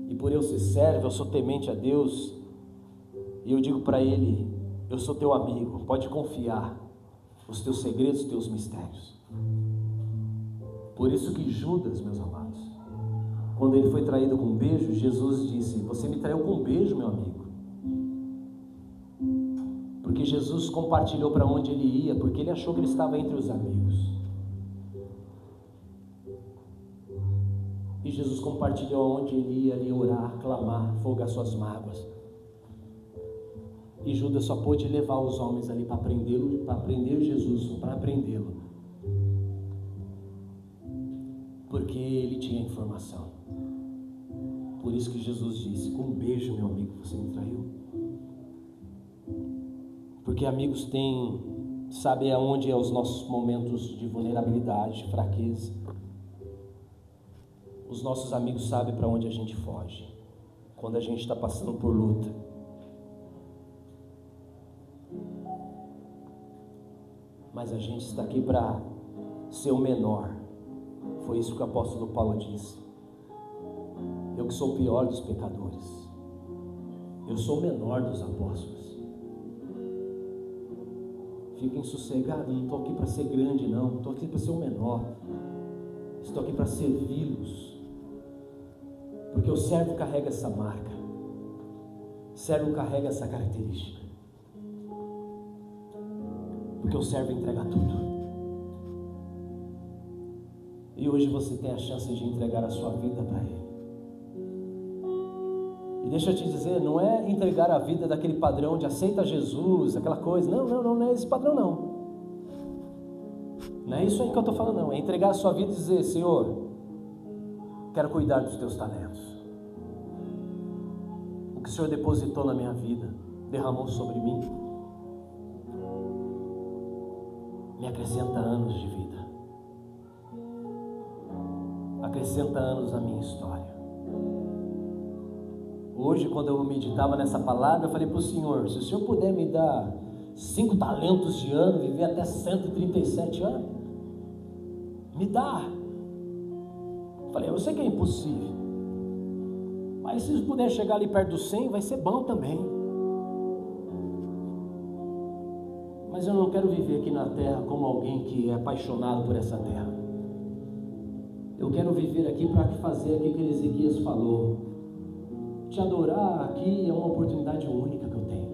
E por eu ser servo, eu sou temente a Deus. E eu digo para Ele: eu sou teu amigo, pode confiar os teus segredos, os teus mistérios. Por isso que Judas, meus amados, quando ele foi traído com um beijo, Jesus disse: você me traiu com um beijo, meu amigo. Porque Jesus compartilhou para onde ele ia, porque ele achou que ele estava entre os amigos. E Jesus compartilhou onde ele ia ali orar, clamar, folgar suas mágoas. E Judas só pôde levar os homens ali para prendê-lo, para prender Jesus, para prendê-lo. Porque ele tinha informação. Por isso que Jesus disse: com um beijo, meu amigo, você me traiu. Porque amigos sabem aonde é os nossos momentos de vulnerabilidade, de fraqueza. Os nossos amigos sabem para onde a gente foge, quando a gente está passando por luta. Mas a gente está aqui para ser o menor. Foi isso que o apóstolo Paulo disse. Eu que sou o pior dos pecadores. Eu sou o menor dos apóstolos. Fiquem sossegados, não estou aqui para ser grande não, estou aqui para ser o menor. Estou aqui para servi-los. Porque o servo carrega essa marca. O servo carrega essa característica. Porque o servo entrega tudo. E hoje você tem a chance de entregar a sua vida para Ele. E deixa eu te dizer, não é entregar a vida daquele padrão de aceita Jesus, aquela coisa. Não é esse padrão não. Não é isso aí que eu estou falando não. É entregar a sua vida e dizer: Senhor, quero cuidar dos teus talentos. O que o Senhor depositou na minha vida, derramou sobre mim. Me acrescenta anos de vida. Acrescenta anos na minha história. Hoje, quando eu meditava nessa palavra, eu falei para o Senhor: se o Senhor puder me dar 5 talentos de ano, viver até 137 anos, me dá. Eu falei: eu sei que é impossível, mas se puder chegar ali perto dos 100, vai ser bom também. Mas eu não quero viver aqui na terra como alguém que é apaixonado por essa terra. Eu quero viver aqui para fazer aquilo que Ezequias falou. Te adorar aqui é uma oportunidade única que eu tenho.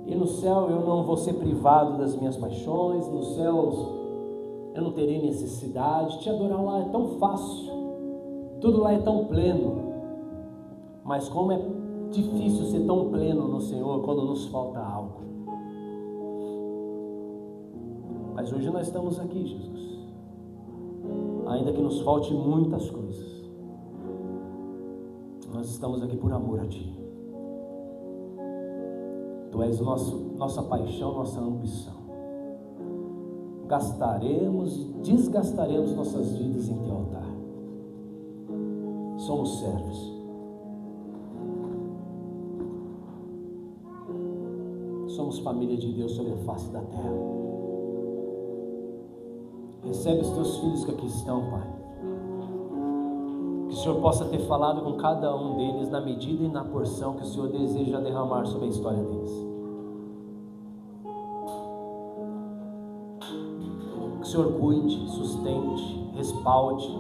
E no céu eu não vou ser privado das minhas paixões. Nos céus eu não terei necessidade. Te adorar lá é tão fácil. Tudo lá é tão pleno. Mas como é difícil ser tão pleno no Senhor quando nos falta algo. Mas hoje nós estamos aqui, Jesus. Ainda que nos falte muitas coisas, nós estamos aqui por amor a Ti. Tu és nossa paixão, nossa ambição. Gastaremos e desgastaremos nossas vidas em Teu altar. Somos servos. Somos família de Deus sobre a face da terra. Recebe os Teus filhos que aqui estão, Pai. Que o Senhor possa ter falado com cada um deles na medida e na porção que o Senhor deseja derramar sobre a história deles. Que o Senhor cuide, sustente, respalde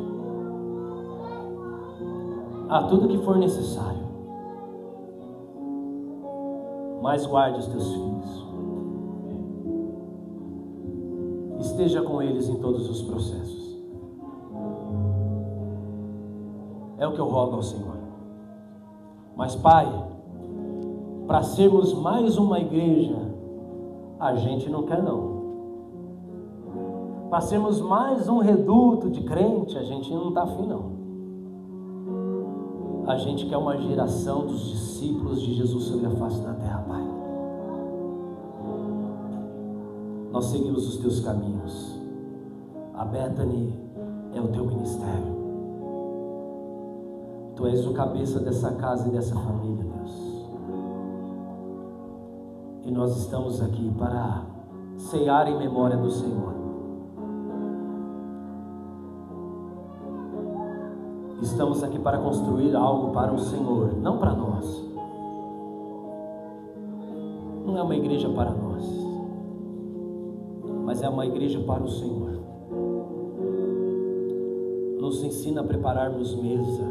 a tudo que for necessário. Mas guarde os Teus filhos. Esteja com eles em todos os processos. É o que eu rogo ao Senhor. Mas, Pai, para sermos mais uma igreja, a gente não quer não. Para sermos mais um reduto de crente, a gente não está afim não. A gente quer uma geração dos discípulos de Jesus sobre a face da terra, Pai. Nós seguimos os Teus caminhos. A Bethany é o Teu ministério. Tu és o cabeça dessa casa e dessa família, Deus. E nós estamos aqui para cear em memória do Senhor. Estamos aqui para construir algo para o Senhor, não para nós. Não é uma igreja para nós, mas é uma igreja para o Senhor. Nos ensina a prepararmos mesa,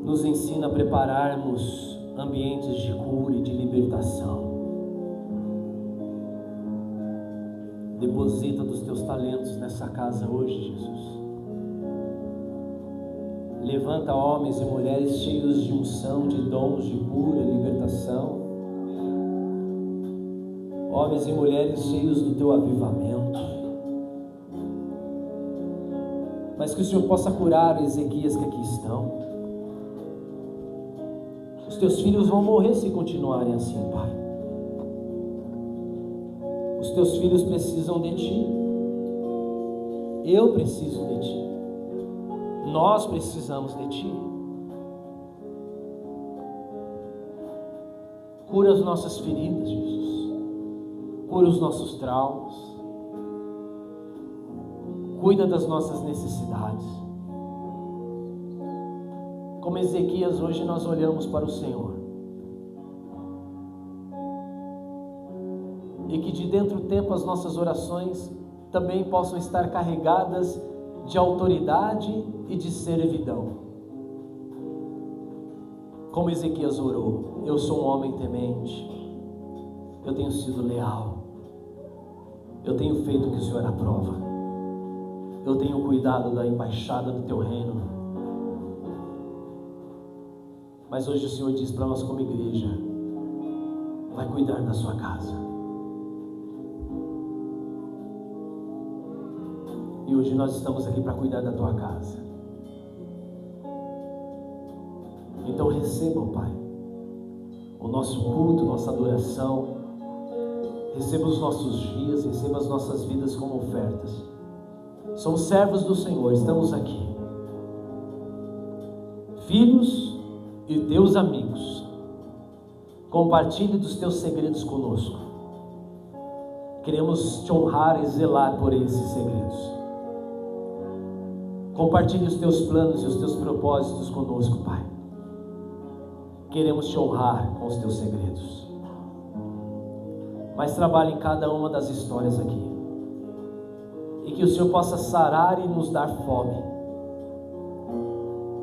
nos ensina a prepararmos ambientes de cura e de libertação. Deposita dos Teus talentos nessa casa hoje, Jesus. Levanta homens e mulheres cheios de unção, de dons, de cura, libertação. Homens e mulheres cheios do Teu avivamento. Mas que o Senhor possa curar Ezequias que aqui estão. Os Teus filhos vão morrer se continuarem assim, Pai. Os Teus filhos precisam de Ti. Eu preciso de Ti. Nós precisamos de Ti. Cura as nossas feridas, Jesus. Cura os nossos traumas. Cuida das nossas necessidades. Como Ezequias, hoje nós olhamos para o Senhor. E que de dentro do tempo as nossas orações também possam estar carregadas de autoridade e de servidão. Como Ezequias orou: eu sou um homem temente, eu tenho sido leal, eu tenho feito o que o Senhor aprova, eu tenho cuidado da embaixada do Teu reino. Mas hoje o Senhor diz para nós como igreja: vai cuidar da sua casa. E hoje nós estamos aqui para cuidar da Tua casa. Então receba, Pai, o nosso culto, nossa adoração. Receba os nossos dias, receba as nossas vidas como ofertas. Somos servos do Senhor, estamos aqui. Filhos e Teus amigos. Compartilhe dos Teus segredos conosco. Queremos Te honrar e zelar por esses segredos. Compartilhe os Teus planos e os Teus propósitos conosco, Pai. Queremos Te honrar com os Teus segredos. Mas trabalhe em cada uma das histórias aqui. E que o Senhor possa sarar e nos dar fome.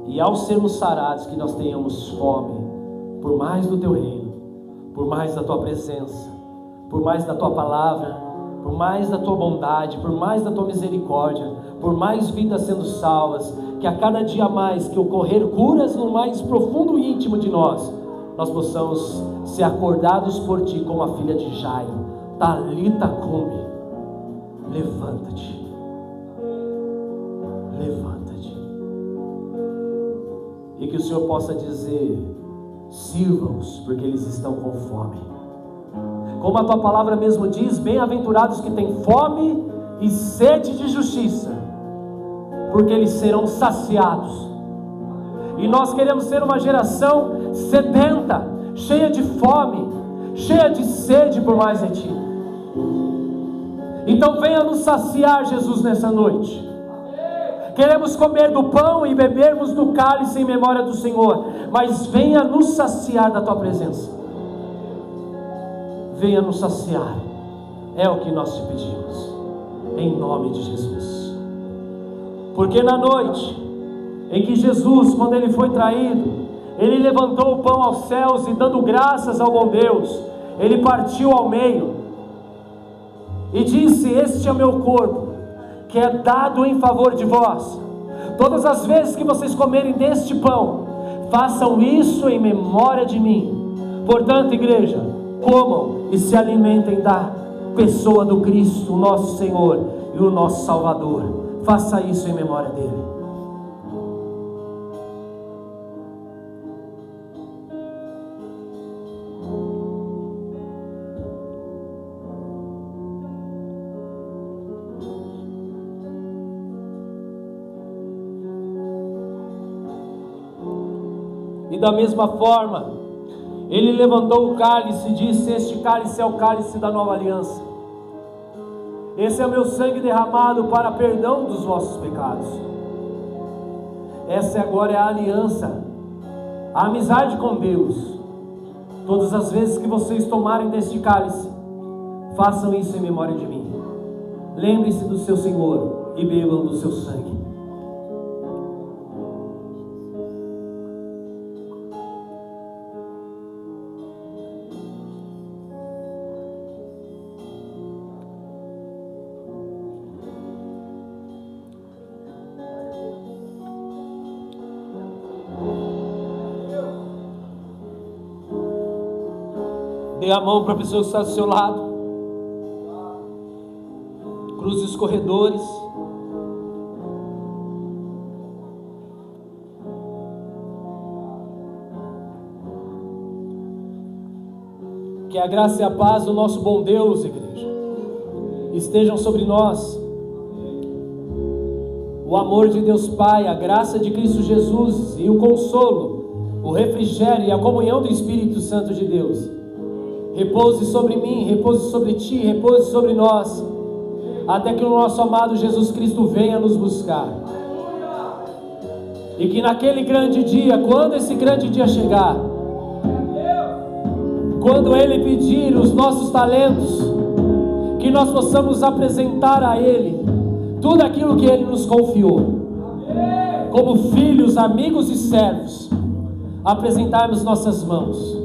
E ao sermos sarados, que nós tenhamos fome por mais do Teu reino, por mais da Tua presença, por mais da Tua palavra, por mais da Tua bondade, por mais da Tua misericórdia, por mais vidas sendo salvas, que a cada dia mais que ocorrer curas no mais profundo e íntimo de nós possamos ser acordados por Ti como a filha de Jairo, Talita cumi, levanta-te, levanta-te. E que o Senhor possa dizer: sirva-os, porque eles estão com fome. Como a tua palavra mesmo diz, bem-aventurados que têm fome e sede de justiça, porque eles serão saciados. E nós queremos ser uma geração sedenta, cheia de fome, cheia de sede por mais de Ti. Então venha nos saciar, Jesus, nessa noite. Queremos comer do pão e bebermos do cálice em memória do Senhor, mas venha nos saciar da Tua presença. Venha nos saciar, é o que nós te pedimos, em nome de Jesus. Porque na noite em que Jesus, quando Ele foi traído, Ele levantou o pão aos céus e, dando graças ao bom Deus, Ele partiu ao meio e disse: este é o meu corpo, que é dado em favor de vós. Todas as vezes que vocês comerem deste pão, façam isso em memória de mim. Portanto, igreja, comam e se alimentem da pessoa do Cristo, o nosso Senhor e o nosso Salvador. Faça isso em memória dele. E da mesma forma, Ele levantou o cálice e disse: este cálice é o cálice da nova aliança. Esse é o meu sangue derramado para perdão dos vossos pecados. Essa agora é a aliança, a amizade com Deus. Todas as vezes que vocês tomarem deste cálice, façam isso em memória de mim. Lembre-se do seu Senhor e bebam do seu sangue. Dê a mão para a pessoa que está do seu lado. Cruze os corredores. Que a graça e a paz do nosso bom Deus, igreja, estejam sobre nós. O amor de Deus Pai, a graça de Cristo Jesus e o consolo, o refrigério e a comunhão do Espírito Santo de Deus repouse sobre mim, repouse sobre ti, repouse sobre nós, até que o nosso amado Jesus Cristo venha nos buscar. E que naquele grande dia, quando esse grande dia chegar, quando Ele pedir os nossos talentos, que nós possamos apresentar a Ele tudo aquilo que Ele nos confiou, como filhos, amigos e servos, apresentarmos nossas mãos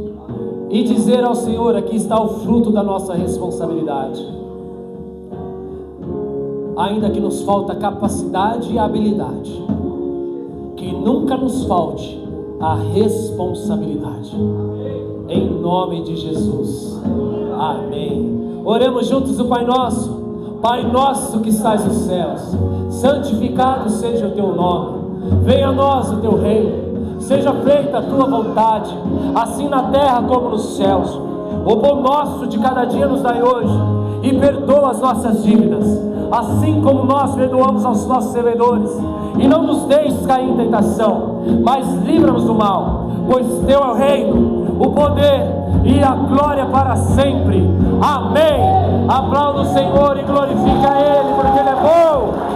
e dizer ao Senhor: aqui está o fruto da nossa responsabilidade. Ainda que nos falta capacidade e habilidade, que nunca nos falte a responsabilidade. Em nome de Jesus. Amém. Oremos juntos o Pai Nosso. Pai nosso que estás nos céus, santificado seja o teu nome. Venha a nós o teu reino. Seja feita a tua vontade, assim na terra como nos céus. O pão nosso de cada dia nos dai hoje, e perdoa as nossas dívidas, assim como nós perdoamos aos nossos devedores. E não nos deixes cair em tentação, mas livra-nos do mal, pois teu é o reino, o poder e a glória para sempre. Amém. Aplauda o Senhor e glorifica a Ele, porque Ele é bom.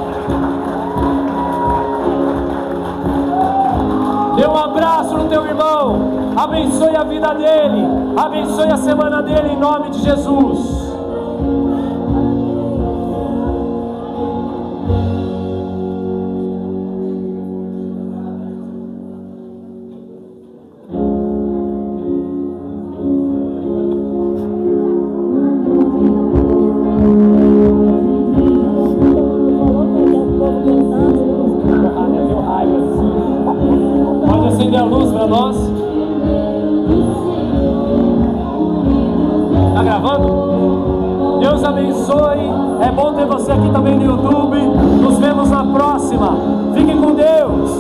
Dê um abraço no teu irmão, abençoe a vida dele, abençoe a semana dele, em nome de Jesus. Acender a luz para nós. Tá gravando? Deus abençoe. É bom ter você aqui também no YouTube. Nos vemos na próxima. Fiquem com Deus.